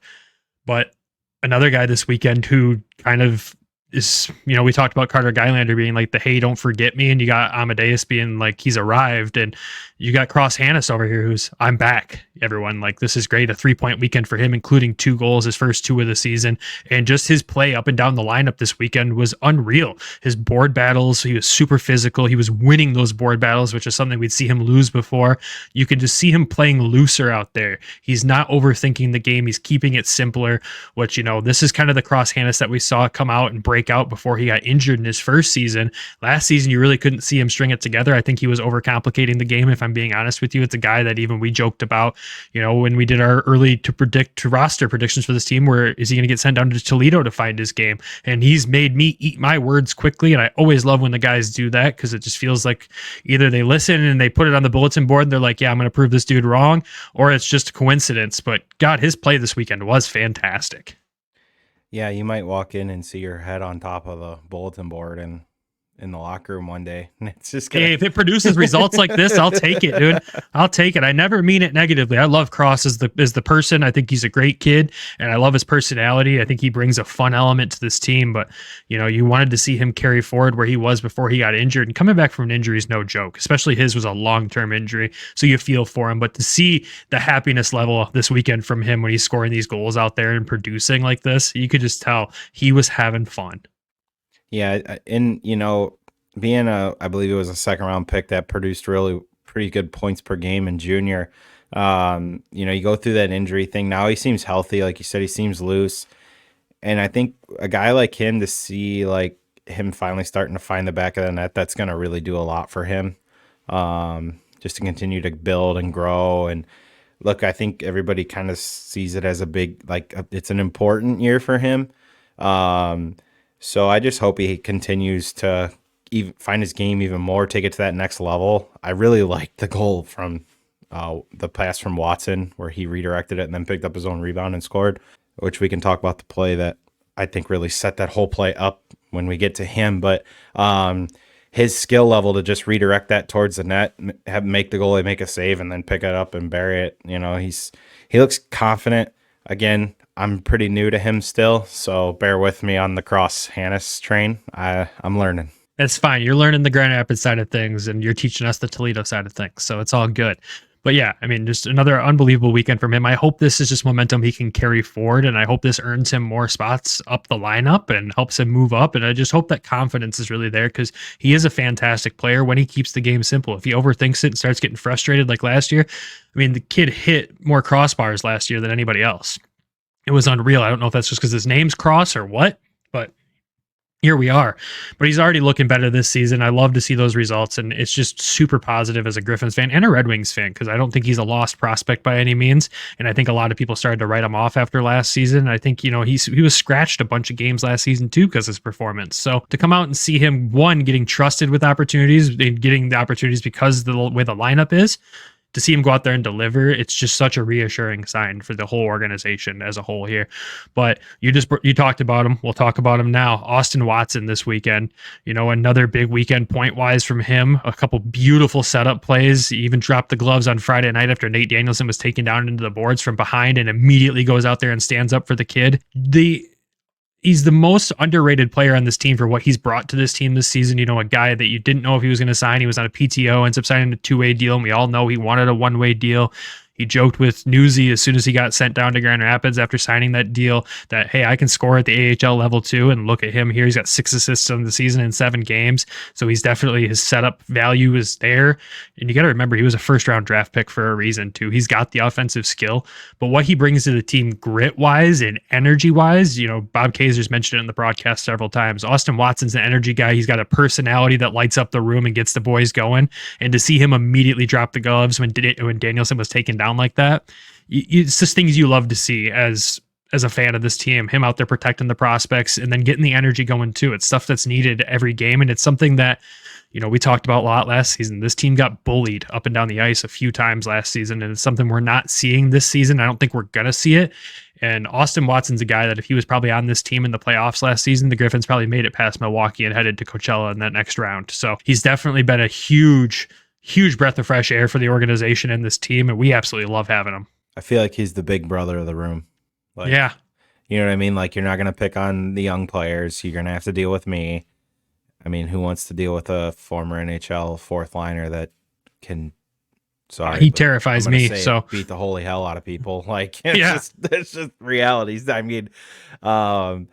But another guy this weekend who kind of is, we talked about Carter Gylander being like the hey, don't forget me, and you got Amadeus being like he's arrived, and you got Cross Hannes over here who's I'm back, everyone. Like, this is great. A 3-point weekend for him, including 2 goals, his first 2 of the season, and just his play up and down the lineup this weekend was unreal. His board battles, he was super physical. He was winning those board battles, which is something we'd see him lose before. You could just see him playing looser out there. He's not overthinking the game. He's keeping it simpler, which, this is kind of the Cross Hannes that we saw come out and break out before he got injured in his first season. Last season, you really couldn't see him string it together. I think he was overcomplicating the game, if I'm being honest with you. It's a guy that even we joked about, when we did our early to roster predictions for this team, where is he going to get sent down to Toledo to find his game? And he's made me eat my words quickly. And I always love when the guys do that, because it just feels like either they listen and they put it on the bulletin board and they're like, yeah, I'm going to prove this dude wrong, or it's just a coincidence. But God, his play this weekend was fantastic. Yeah, you might walk in and see your head on top of the bulletin board and in the locker room one day. And it's just hey, if it produces results like this, I'll take it, dude. I'll take it. I never mean it negatively. I love Cross as the person. I think he's a great kid, and I love his personality. I think he brings a fun element to this team. But you wanted to see him carry forward where he was before he got injured, and coming back from an injury is no joke. Especially his was a long-term injury, so you feel for him. But to see the happiness level this weekend from him when he's scoring these goals out there and producing like this, you could just tell he was having fun. Yeah, and being I believe it was a second round pick that produced really pretty good points per game in junior. You go through that injury thing. Now he seems healthy. Like you said, he seems loose. And I think a guy like him, to see like him finally starting to find the back of the net, that's going to really do a lot for him. Just to continue to build and grow. And look, I think everybody kind of sees it as it's an important year for him. So I just hope he continues to find his game even more, take it to that next level. I really liked the goal from the pass from Watson where he redirected it and then picked up his own rebound and scored, which we can talk about the play that I think really set that whole play up when we get to him. But his skill level to just redirect that towards the net, make the goalie make a save and then pick it up and bury it. He looks confident. Again, I'm pretty new to him still, so bear with me on the Cross Hannes train. I'm learning. It's fine. You're learning the Grand Rapids side of things, and you're teaching us the Toledo side of things, so it's all good. But yeah, I mean, just another unbelievable weekend from him. I hope this is just momentum he can carry forward, and I hope this earns him more spots up the lineup and helps him move up. And I just hope that confidence is really there, because he is a fantastic player when he keeps the game simple. If he overthinks it and starts getting frustrated like last year, I mean, the kid hit more crossbars last year than anybody else. It was unreal. I don't know if that's just because his name's Cross or what, but here we are. But he's already looking better this season. I love to see those results, and it's just super positive as a Griffins fan and a Red Wings fan, because I don't think he's a lost prospect by any means. And I think a lot of people started to write him off after last season. I think, he was scratched a bunch of games last season too because of his performance. So to come out and see him, one, getting trusted with opportunities, and getting the opportunities because the way the lineup is, to see him go out there and deliver, it's just such a reassuring sign for the whole organization as a whole here. But you talked about him. We'll talk about him now. Austin Watson this weekend, another big weekend point wise from him. A couple beautiful setup plays. He even dropped the gloves on Friday night after Nate Danielson was taken down into the boards from behind and immediately goes out there and stands up for the kid. He's the most underrated player on this team for what he's brought to this team this season. A guy that you didn't know if he was going to sign. He was on a PTO, ends up signing a 2-way deal, and we all know he wanted a 1-way deal. He joked with Newsy as soon as he got sent down to Grand Rapids after signing that deal that, hey, I can score at the AHL level too. And look at him here. He's got 6 assists on the season in 7 games. So he's definitely, his setup value is there. And you got to remember, he was a first-round draft pick for a reason too. He's got the offensive skill. But what he brings to the team grit-wise and energy-wise, Bob Kaiser's mentioned it in the broadcast several times. Austin Watson's an energy guy. He's got a personality that lights up the room and gets the boys going. And to see him immediately drop the gloves when Danielson was taken down like that, it's just things you love to see as a fan of this team, him out there protecting the prospects and then getting the energy going too. It's stuff that's needed every game, and it's something that we talked about a lot last season. This team got bullied up and down the ice a few times last season, and it's something we're not seeing this season. I don't think we're gonna see it. And Austin Watson's a guy that if he was probably on this team in the playoffs last season, the Griffins probably made it past Milwaukee and headed to Coachella in that next round. So he's definitely been a huge breath of fresh air for the organization and this team, and we absolutely love having him. I feel like he's the big brother of the room. Yeah. You know what I mean? Like, you're not going to pick on the young players. You're going to have to deal with me. I mean, who wants to deal with a former NHL fourth liner that can... Sorry, he terrifies me. So beat the holy hell out of people. Like, it's just realities. I mean, and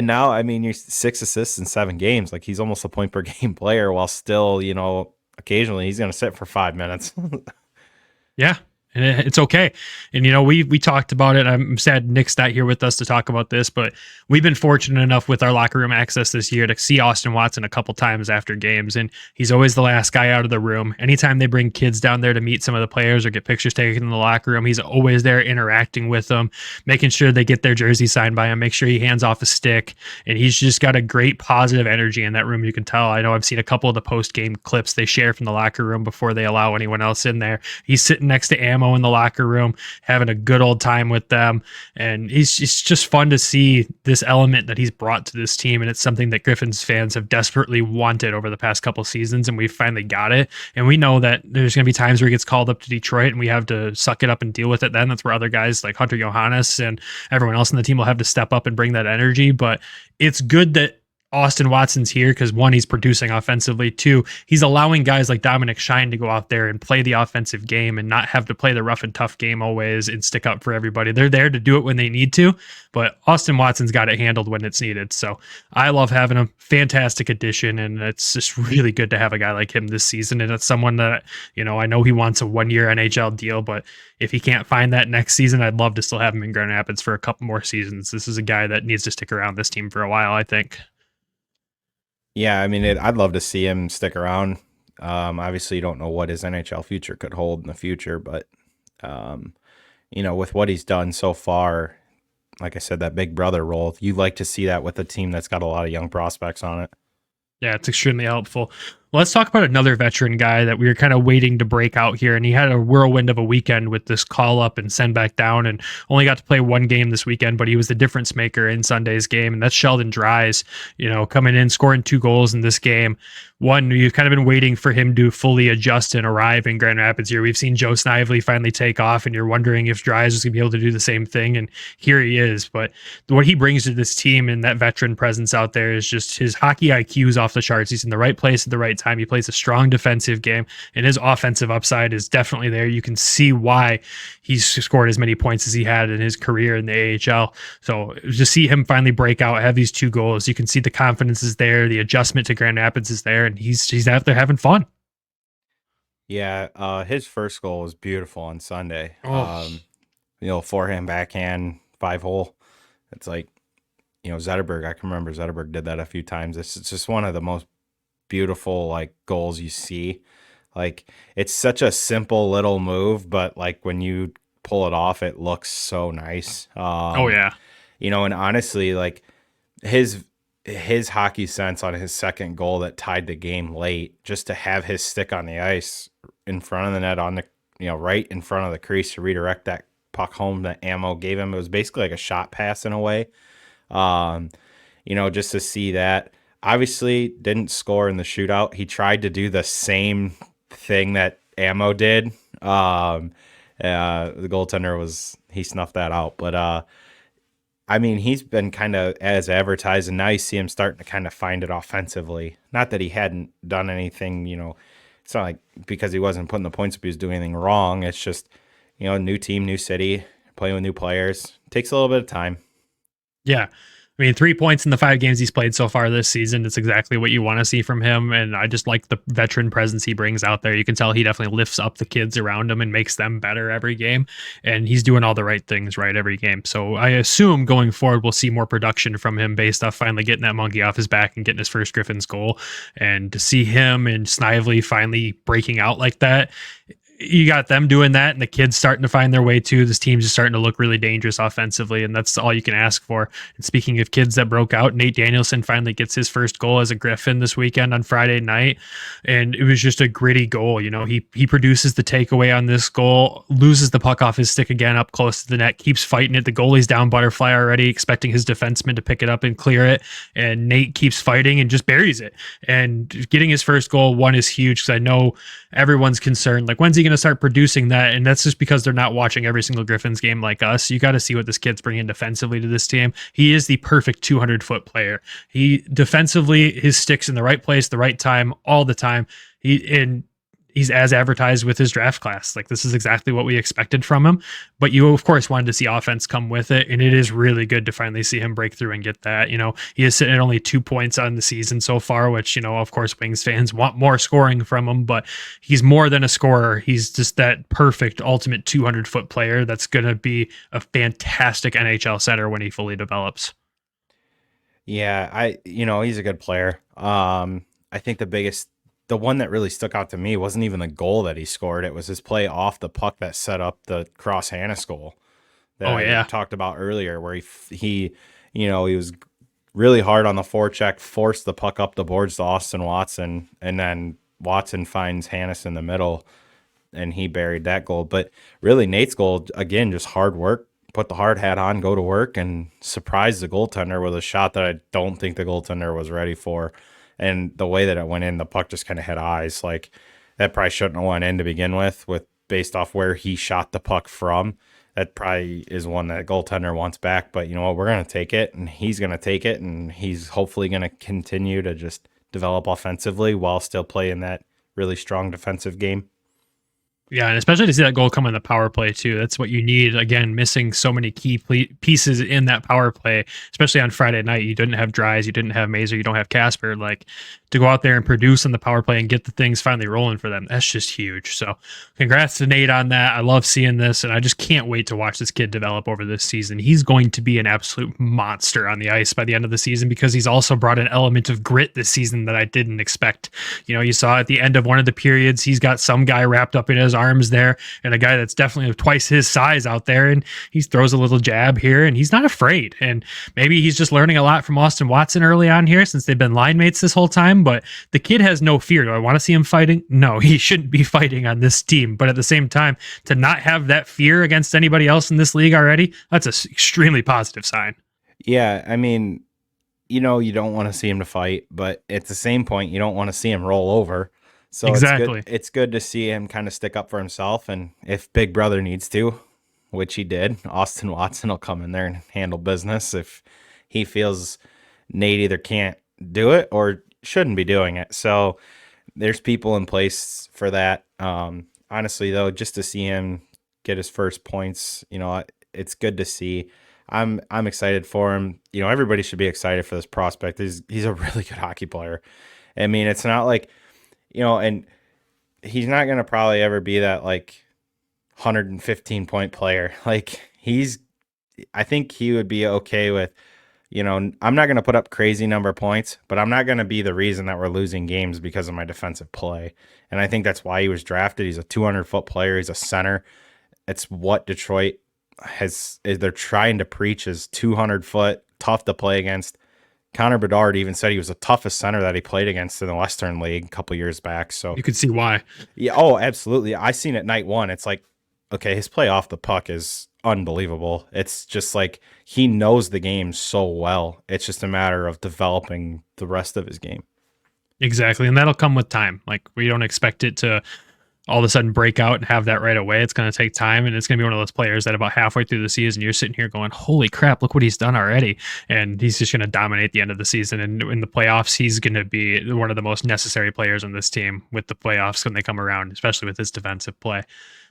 now, I mean, you're 6 assists in 7 games. Like, he's almost a point per game player, while still, occasionally he's going to sit for 5 minutes. Yeah. And it's okay. And, we talked about it. I'm sad Nick's not here with us to talk about this, but we've been fortunate enough with our locker room access this year to see Austin Watson a couple times after games. And he's always the last guy out of the room. Anytime they bring kids down there to meet some of the players or get pictures taken in the locker room, he's always there interacting with them, making sure they get their jersey signed by him, make sure he hands off a stick. And he's just got a great positive energy in that room. You can tell. I know I've seen a couple of the post-game clips they share from the locker room before they allow anyone else in there. He's sitting next to Ammo in the locker room, having a good old time with them. And it's just fun to see this element that he's brought to this team. And it's something that Griffins fans have desperately wanted over the past couple seasons. And we finally got it. And we know that there's going to be times where he gets called up to Detroit and we have to suck it up and deal with it. Then that's where other guys like Hunter Johannes and everyone else in the team will have to step up and bring that energy. But it's good that Austin Watson's here because one, he's producing offensively. Two, he's allowing guys like Dominic Shine to go out there and play the offensive game and not have to play the rough and tough game always and stick up for everybody. They're there to do it when they need to, but Austin Watson's got it handled when it's needed. So I love having him. Fantastic addition, and it's just really good to have a guy like him this season. And it's someone that, I know he wants a 1-year NHL deal, but if he can't find that next season, I'd love to still have him in Grand Rapids for a couple more seasons. This is a guy that needs to stick around this team for a while, I think. Yeah, I mean, I'd love to see him stick around. Obviously, you don't know what his NHL future could hold in the future, but, with what he's done so far, like I said, that big brother role, you like to see that with a team that's got a lot of young prospects on it. Yeah, it's extremely helpful. Let's talk about another veteran guy that we were kind of waiting to break out here, and he had a whirlwind of a weekend with this call up and send back down, and only got to play one game this weekend, but he was the difference maker in Sunday's game, and that's Sheldon Dries, coming in, scoring 2 goals in this game. One, you've kind of been waiting for him to fully adjust and arrive in Grand Rapids here. We've seen Joe Snively finally take off, and you're wondering if Dries is going to be able to do the same thing, and here he is. But what he brings to this team and that veteran presence out there is just his hockey IQ is off the charts. He's in the right place at the right time. He plays a strong defensive game, and his offensive upside is definitely there. You can see why he's scored as many points as he had in his career in the AHL. So just see him finally break out, have these 2 goals. You can see the confidence is there. The adjustment to Grand Rapids is there, and he's out there having fun. Yeah, his first goal was beautiful on Sunday. Oh. Forehand, backhand, 5-hole. It's like, Zetterberg. I can remember Zetterberg did that a few times. It's just one of the most beautiful goals you see. It's such a simple little move, but when you pull it off, it looks so nice. Oh yeah. And honestly, his hockey sense on his second goal that tied the game late, just to have his stick on the ice in front of the net on the, right in front of the crease to redirect that puck home that Ammo gave him. It was basically like a shot pass in a way. Just to see that. Obviously didn't score in the shootout. He tried to do the same thing that Ammo did. The goaltender he snuffed that out. But he's been kind of as advertised, and now you see him starting to kind of find it offensively. Not that he hadn't done anything, it's not like because he wasn't putting the points up, he was doing anything wrong. It's just, new team, new city, playing with new players. Takes a little bit of time. Yeah. 3 points in the 5 games he's played so far this season. It's exactly what you want to see from him. And I just like the veteran presence he brings out there. You can tell he definitely lifts up the kids around him and makes them better every game. And he's doing all the right things right every game. So I assume going forward, we'll see more production from him based off finally getting that monkey off his back and getting his first Griffins goal. And to see him and Snively finally breaking out like that, you got them doing that, and the kids starting to find their way too. This team's just starting to look really dangerous offensively, and that's all you can ask for. And speaking of kids that broke out, Nate Danielson finally gets his first goal as a Griffin this weekend on Friday night, and it was just a gritty goal. He produces the takeaway on this goal, loses the puck off his stick again up close to the net, keeps fighting it. The goalie's down butterfly already, expecting his defenseman to pick it up and clear it, and Nate keeps fighting and just buries it. And getting his first goal, one, is huge because I know everyone's concerned, when's he going to start producing that? And that's just because they're not watching every single Griffins game like us. You got to see what this kid's bringing defensively to this team. He is the perfect 200-foot player. He defensively, his stick's in the right place, the right time, all the time. He's as advertised with his draft class. This is exactly what we expected from him. But you, of course, wanted to see offense come with it. And it is really good to finally see him break through and get that. He is sitting at only 2 points on the season so far, which, of course, Wings fans want more scoring from him. But he's more than a scorer. He's just that perfect, ultimate 200-foot player that's going to be a fantastic NHL center when he fully develops. Yeah, he's a good player. I think the one that really stuck out to me wasn't even the goal that he scored. It was his play off the puck that set up the Cross Hannes goal that I talked about earlier, where he was really hard on the forecheck, forced the puck up the boards to Austin Watson, and then Watson finds Hannes in the middle, and he buried that goal. But really, Nate's goal, again, just hard work, put the hard hat on, go to work, and surprise the goaltender with a shot that I don't think the goaltender was ready for. And the way that it went in, the puck just kind of had eyes. That probably shouldn't have went in to begin with based off where he shot the puck from. that probably is one that a goaltender wants back. But you know what? We're going to take it, and he's going to take it, and he's hopefully going to continue to just develop offensively while still playing that really strong defensive game. Yeah, and especially to see that goal come in the power play too. That's what you need. Again, missing so many key pieces in that power play, especially on Friday night. You didn't have Dries, you didn't have Mazer, you don't have Casper. Like, to go out there and produce on the power play and get the things finally rolling for them, that's just huge. So congrats to Nate on that. I love seeing this, and I just can't wait to watch this kid develop over this season. He's going to be an absolute monster on the ice by the end of the season, because he's also brought an element of grit this season that I didn't expect. You know, you saw at the end of one of the periods, he's got some guy wrapped up in his arms there, and a guy that's definitely twice his size out there, and he throws a little jab here, and he's not afraid. And maybe he's just learning a lot from Austin Watson early on here, since they've been line mates this whole time. But the kid has no fear. Do I want to see him fighting? No, he shouldn't be fighting on this team. But at the same time, to not have that fear against anybody else in this league already, that's an extremely positive sign. Yeah, I mean, you know, you don't want to see him to fight, but at the same point, you don't want to see him roll over. So exactly. It's good to see him kind of stick up for himself. And if Big Brother needs to, which he did, Austin Watson will come in there and handle business if he feels Nate either can't do it or shouldn't be doing it. So there's people in place for that. Honestly, though, just to see him get his first points, you know, it's good to see. I'm excited for him. You know, everybody should be excited for this prospect. He's a really good hockey player. I mean, it's not like, you know, and he's not going to probably ever be that like 115 point player. Like I think he would be okay with, you know, I'm not going to put up crazy number of points, but I'm not going to be the reason that we're losing games because of my defensive play. And I think that's why he was drafted. He's a 200-foot player. He's a center. It's what Detroit they're trying to preach is 200-foot, tough to play against. Connor Bedard even said he was the toughest center that he played against in the Western League a couple years back. So you could see why. Yeah. Oh, absolutely. I seen it night one. It's like, okay, his play off the puck is unbelievable. It's just like he knows the game so well. It's just a matter of developing the rest of his game. Exactly. And that'll come with time. Like, we don't expect it to all of a sudden break out and have that right away. It's going to take time, and it's going to be one of those players that about halfway through the season, you're sitting here going, holy crap, look what he's done already. And he's just going to dominate the end of the season. And in the playoffs, he's going to be one of the most necessary players on this team with the playoffs when they come around, especially with his defensive play.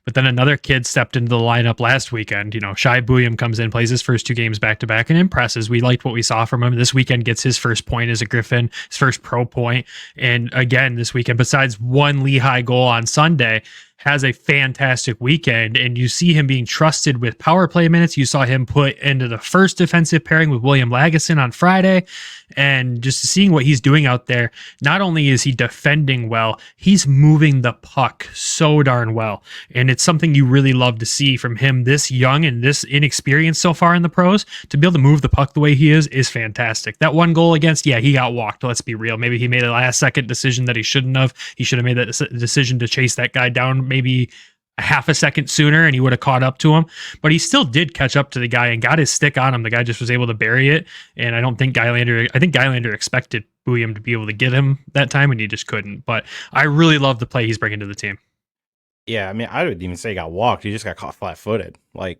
But then another kid stepped into the lineup last weekend. You know, Shai Bouillon comes in, plays his first 2 games back-to-back, and impresses. We liked what we saw from him. This weekend gets his first point as a Griffin, his first pro point. And again, this weekend, besides one Lehigh goal on Sunday, has a fantastic weekend, and you see him being trusted with power play minutes. You saw him put into the first defensive pairing with William Lagesson on Friday, and just seeing what he's doing out there, not only is he defending well, he's moving the puck so darn well, and it's something you really love to see from him this young and this inexperienced so far in the pros. To be able to move the puck the way he is fantastic. That one goal against, yeah, he got walked, let's be real. Maybe he made a last second decision that he shouldn't have. He should have made that decision to chase that guy down maybe a half a second sooner, and he would have caught up to him, but he still did catch up to the guy and got his stick on him. The guy just was able to bury it. And I think Guylander expected Bouillon to be able to get him that time, and he just couldn't. But I really love the play he's bringing to the team. Yeah. I mean, I would even say he got walked. He just got caught flat footed. Like,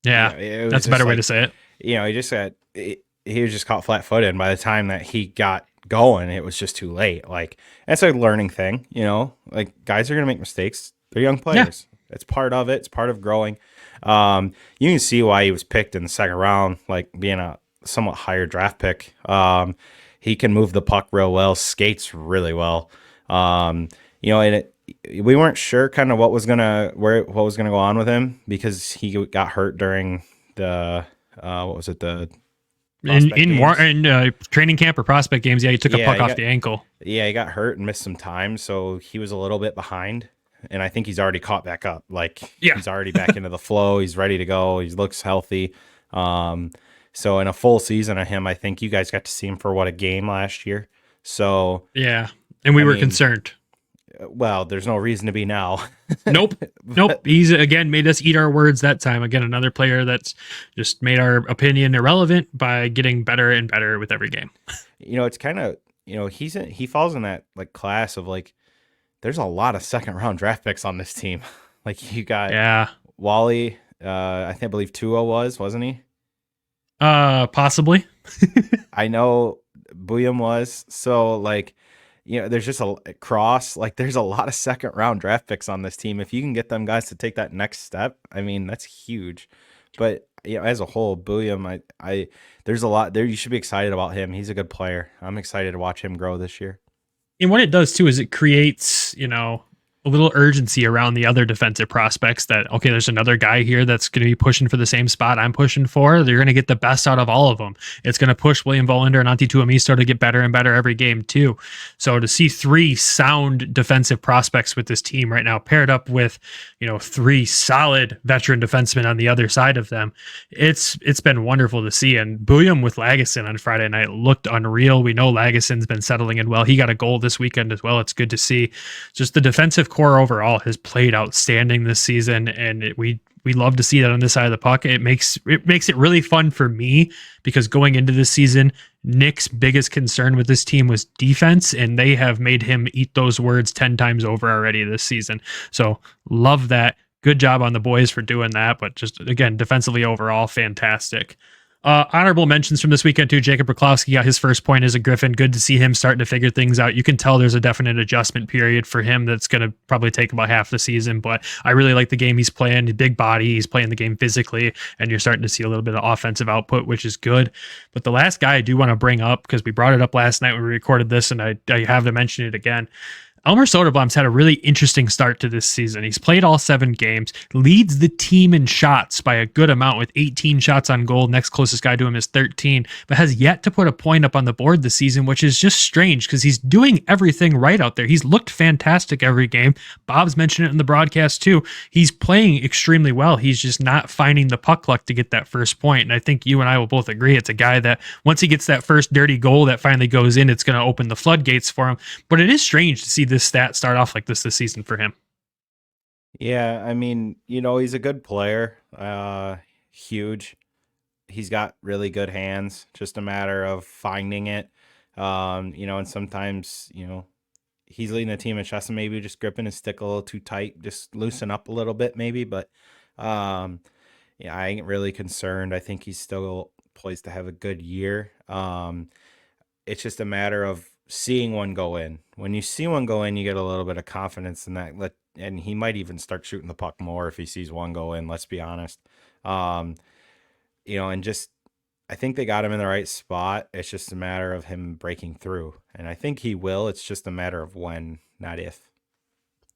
yeah, you know, that's a better way to say it. You know, he was just caught flat footed. And by the time that he got going, it was just too late. Like, that's a learning thing, you know, like guys are going to make mistakes. They're young players. Yeah. It's part of it. It's part of growing. You can see why he was picked in the second round, like being a somewhat higher draft pick. He can move the puck real well, skates really well. You know, and we weren't sure kind of what was gonna go on with him because he got hurt during the in training camp or prospect games. Yeah, he took a puck off the ankle. Yeah, he got hurt and missed some time, so he was a little bit behind. And I think he's already caught back up. Like, he's already back into the flow. He's ready to go. He looks healthy. So in a full season of him, I think you guys got to see him for a game last year. So yeah, and we were concerned. Well, there's no reason to be now. Nope. He's again made us eat our words that time. Again, another player that's just made our opinion irrelevant by getting better and better with every game. You know, it's kind of, you know, he falls in that like class of like, there's a lot of second round draft picks on this team. Like you got Walleye, I believe Tua wasn't he? Possibly. I know Booyam was. So like, there's just a cross. Like, there's a lot of second round draft picks on this team. If you can get them guys to take that next step, I mean, that's huge. But as a whole, Booyam, I there's a lot there. You should be excited about him. He's a good player. I'm excited to watch him grow this year. And what it does too is it creates, a little urgency around the other defensive prospects that, okay, there's another guy here that's going to be pushing for the same spot I'm pushing for. They're going to get the best out of all of them. It's going to push William Volander and Antti Tuomisto to get better and better every game too. So to see 3 sound defensive prospects with this team right now, paired up with, 3 solid veteran defensemen on the other side of them, it's been wonderful to see. And Booyam with Lagesson on Friday night looked unreal. We know Lagesson's been settling in well. He got a goal this weekend as well. It's good to see. Just the defensive core overall has played outstanding this season, and we love to see that on this side of the puck. It makes it really fun for me because going into this season, Nick's biggest concern with this team was defense, and they have made him eat those words 10 times over already this season. So love that. Good job on the boys for doing that, but just again, defensively overall, fantastic. Honorable mentions from this weekend too. Jacob Ruklowski got his first point as a Griffin. Good to see him starting to figure things out. You can tell there's a definite adjustment period for him that's going to probably take about half the season, but I really like the game he's playing. Big body, he's playing the game physically, and you're starting to see a little bit of offensive output, which is good. But the last guy I do want to bring up, because we brought it up last night when we recorded this, and I have to mention it again. Elmer Soderblom's had a really interesting start to this season. He's played all 7 games, leads the team in shots by a good amount with 18 shots on goal. Next closest guy to him is 13, but has yet to put a point up on the board this season, which is just strange because he's doing everything right out there. He's looked fantastic every game. Bob's mentioned it in the broadcast too. He's playing extremely well. He's just not finding the puck luck to get that first point. And I think you and I will both agree it's a guy that once he gets that first dirty goal that finally goes in, it's going to open the floodgates for him. But it is strange to see this stat start off like this season for him. Yeah, I mean, he's a good player. Huge. He's got really good hands. Just a matter of finding it. And sometimes, he's leading the team in shots and maybe just gripping his stick a little too tight. Just loosen up a little bit maybe. But I ain't really concerned. I think he's still poised to have a good year. It's just a matter of seeing one go in. When you see one go in, you get a little bit of confidence in that. And he might even start shooting the puck more if he sees one go in, let's be honest. And just, I think they got him in the right spot. It's just a matter of him breaking through. And I think he will. It's just a matter of when, not if.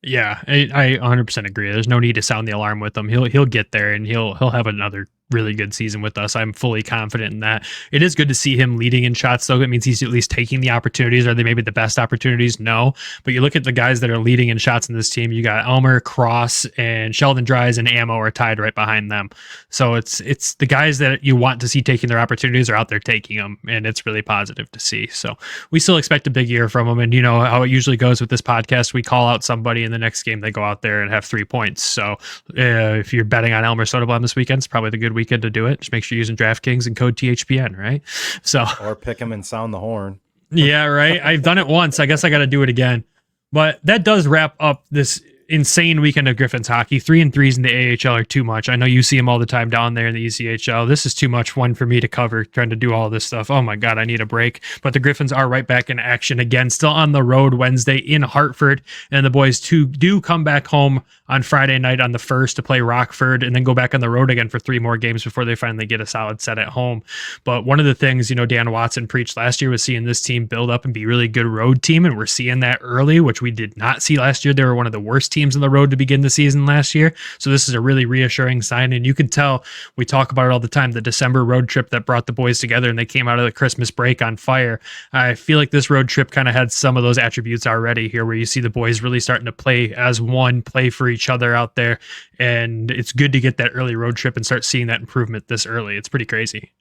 Yeah, I 100% agree. There's no need to sound the alarm with him. He'll get there and he'll have another really good season with us. I'm fully confident in that. It is good to see him leading in shots, though. It means he's at least taking the opportunities. Are they maybe the best opportunities? No. But you look at the guys that are leading in shots in this team. You got Elmer, Cross, and Sheldon Dries and Ammo are tied right behind them. So it's the guys that you want to see taking their opportunities are out there taking them, and it's really positive to see. So we still expect a big year from them. And you know how it usually goes with this podcast. We call out somebody in the next game, they go out there and have 3 points. So if you're betting on Elmer Soderblom this weekend, it's probably the good weekend to do it. Just make sure you're using DraftKings and code THPN, right? So or pick him and sound the horn. Yeah, right. I've done it once. I guess I got to do it again. But that does wrap up this insane weekend of Griffins hockey. 3-3s in the AHL are too much. I know you see them all the time down there in the ECHL. This is too much one for me to cover, trying to do all this stuff. Oh my God, I need a break. But the Griffins are right back in action again, still on the road Wednesday in Hartford. And the boys do come back home on Friday night on the 1st to play Rockford and then go back on the road again for 3 more games before they finally get a solid set at home. But one of the things, Dan Watson preached last year was seeing this team build up and be a really good road team. And we're seeing that early, which we did not see last year. They were one of the worst teams on the road to begin the season last year. So this is a really reassuring sign. And you can tell, we talk about it all the time, the December road trip that brought the boys together and they came out of the Christmas break on fire. I feel like this road trip kind of had some of those attributes already here, where you see the boys really starting to play as one, play for each other out there. And it's good to get that early road trip and start seeing that improvement this early. It's pretty crazy.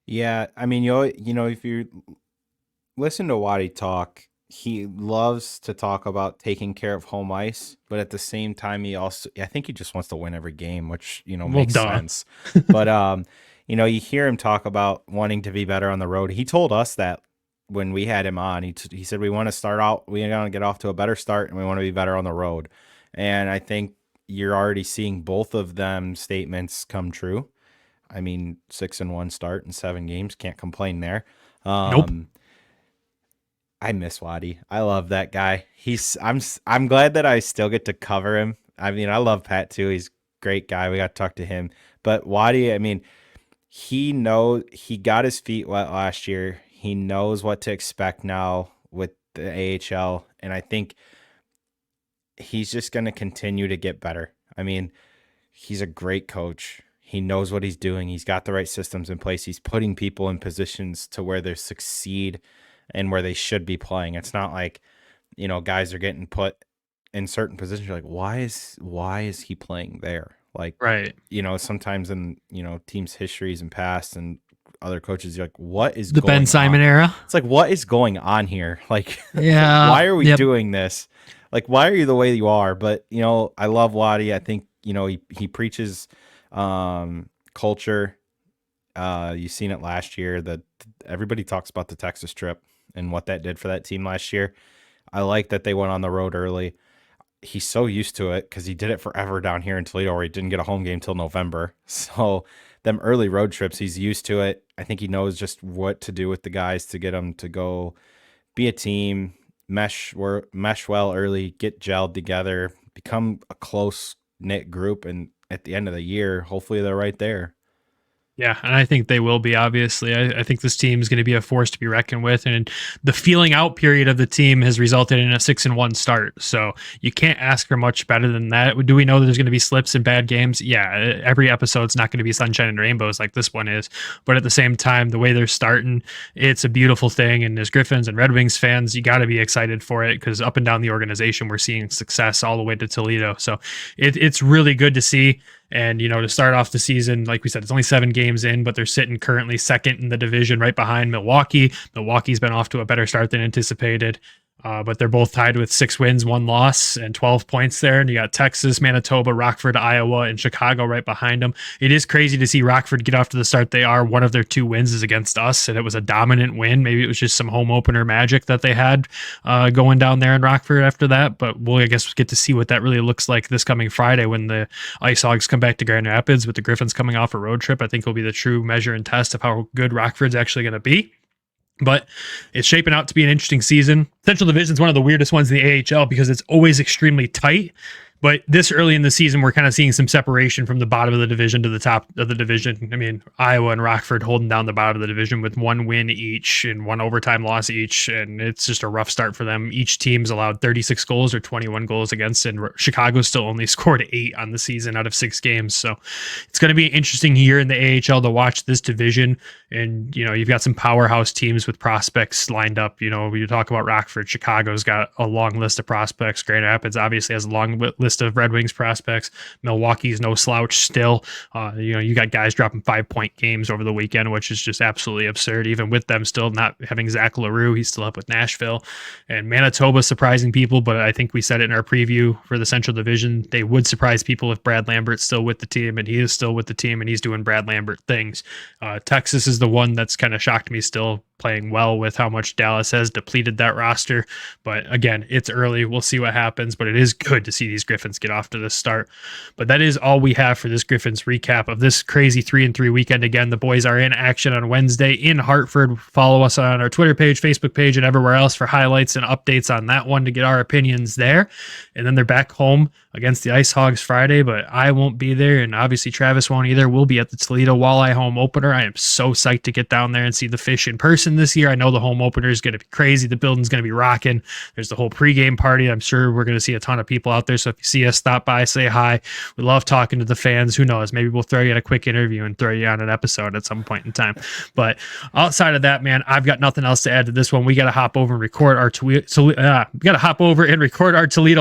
Yeah. I mean, if you listen to Waddy talk, he loves to talk about taking care of home ice, but at the same time, I think he just wants to win every game, which, makes sense. But, you hear him talk about wanting to be better on the road. He told us that when we had him on, he said, we want to get off to a better start and we want to be better on the road. And I think you're already seeing both of them statements come true. I mean, 6-1 start in 7 games. Can't complain there. Nope. I miss Waddy. I love that guy. I'm glad that I still get to cover him. I mean, I love Pat too. He's a great guy. We got to talk to him. But Waddy, I mean, he got his feet wet last year. He knows what to expect now with the AHL. And I think he's just going to continue to get better. I mean, he's a great coach. He knows what he's doing. He's got the right systems in place. He's putting people in positions to where they succeed and where they should be playing. It's not like, guys are getting put in certain positions. You're like, why is he playing there? Like, right. Sometimes in, teams' histories and past and other coaches, you're like, what is the going Ben Simon on? era? It's like, what is going on here? Like, yeah, why are we doing this? Like, why are you the way you are? But, I love Waddy. I think, he preaches culture. You've seen it last year that everybody talks about the Texas trip and what that did for that team last year. I like that they went on the road early. He's so used to it because he did it forever down here in Toledo where he didn't get a home game till November. So them early road trips, he's used to it. I think he knows just what to do with the guys to get them to go be a team, mesh well early, get gelled together, become a close-knit group, and at the end of the year, hopefully they're right there. Yeah, and I think they will be, obviously. I think this team is going to be a force to be reckoned with, and the feeling out period of the team has resulted in a 6-1 start, so you can't ask for much better than that. Do we know that there's going to be slips and bad games? Yeah, every episode's not going to be sunshine and rainbows like this one is, but at the same time, the way they're starting, it's a beautiful thing, and as Griffins and Red Wings fans, you got to be excited for it, because up and down the organization, we're seeing success all the way to Toledo, so it's really good to see. And, to start off the season, like we said, it's only 7 games in, but they're sitting currently second in the division right behind Milwaukee. Milwaukee's been off to a better start than anticipated. But they're both tied with 6 wins, 1 loss, and 12 points there. And you got Texas, Manitoba, Rockford, Iowa, and Chicago right behind them. It is crazy to see Rockford get off to the start they are. One of their 2 wins is against us, and it was a dominant win. Maybe it was just some home opener magic that they had going down there in Rockford after that. But we'll, I guess, get to see what that really looks like this coming Friday when the Ice Hogs come back to Grand Rapids with the Griffins coming off a road trip. I think will be the true measure and test of how good Rockford's actually going to be. But it's shaping out to be an interesting season. Central Division is one of the weirdest ones in the AHL because it's always extremely tight. But this early in the season, we're kind of seeing some separation from the bottom of the division to the top of the division. I mean, Iowa and Rockford holding down the bottom of the division with 1 win each and 1 overtime loss each. And it's just a rough start for them. Each team's allowed 36 goals or 21 goals against, and Chicago still only scored 8 on the season out of 6 games. So it's going to be an interesting year in the AHL to watch this division. And, you've got some powerhouse teams with prospects lined up. You talk about Rockford, Chicago's got a long list of prospects. Grand Rapids obviously has a long list of Red Wings prospects. Milwaukee's no slouch still. You got guys dropping 5-point games over the weekend, which is just absolutely absurd. Even with them still not having Zach LaRue, he's still up with Nashville. And Manitoba surprising people, but I think we said it in our preview for the Central Division. They would surprise people if Brad Lambert's still with the team, and he is still with the team, and he's doing Brad Lambert things. Texas is the one that's kind of shocked me still, playing well with how much Dallas has depleted that roster. But again, it's early. We'll see what happens, but it is good to see these Griffins get off to this start. But that is all we have for this Griffins recap of this crazy 3-3 weekend. Again, the boys are in action on Wednesday in Hartford. Follow us on our Twitter page, Facebook page, and everywhere else for highlights and updates on that one to get our opinions there. And then they're back home against the Ice Hogs Friday, but I won't be there, and obviously Travis won't either. We'll be at the Toledo Walleye home opener. I am so psyched to get down there and see the fish in person this year. I know the home opener is going to be crazy. The building's going to be rocking. There's the whole pregame party. I'm sure we're going to see a ton of people out there, so if you see us, stop by, say hi. We love talking to the fans. Who knows? Maybe we'll throw you in a quick interview and throw you on an episode at some point in time. But outside of that, man, I've got nothing else to add to this one. We got to hop over and record our Toledo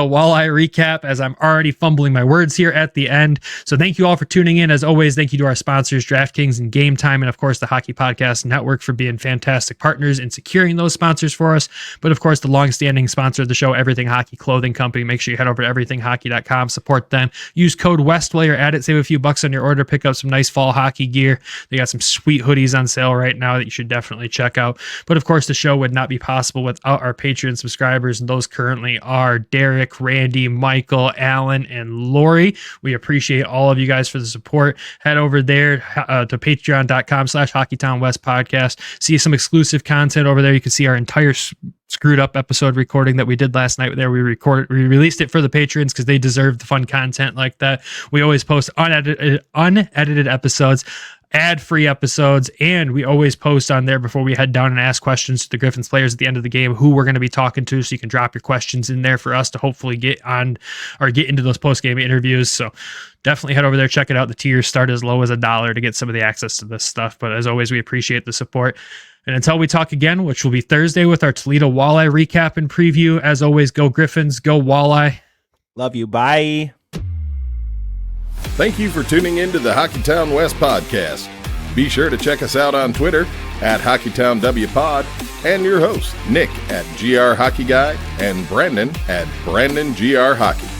Walleye recap, as I'm already fumbling my words here at the end. So thank you all for tuning in. As always, thank you to our sponsors, DraftKings and Game Time, and of course the Hockey Podcast Network, for being fantastic fantastic partners in securing those sponsors for us. But of course, the long-standing sponsor of the show, Everything Hockey Clothing Company. Make sure you head over to everythinghockey.com, support them. Use code WEST while you're at it. Save a few bucks on your order. Pick up some nice fall hockey gear. They got some sweet hoodies on sale right now that you should definitely check out. But of course, the show would not be possible without our Patreon subscribers, and those currently are Derek, Randy, Michael, Alan, and Lori. We appreciate all of you guys for the support. Head over there to patreon.com/HockeytownWest podcast. See some exclusive content over there. You can see our entire screwed up episode recording that we did last night there. We released it for the patrons because they deserve the fun content like that. We always post unedited episodes, ad-free episodes, and we always post on there before we head down and ask questions to the Griffins players at the end of the game who we're going to be talking to, so you can drop your questions in there for us to hopefully get on or get into those post-game interviews. So definitely head over there, check it out. The tiers start as low as $1 to get some of the access to this stuff, but as always, we appreciate the support. And until we talk again, which will be Thursday with our Toledo Walleye recap and preview, as always, go Griffins, go Walleye. Love you. Bye. Thank you for tuning in to the Hockeytown West podcast. Be sure to check us out on Twitter at HockeytownWPod and your host, Nick at GR Hockey Guy and Brandon at BrandonGR Hockey.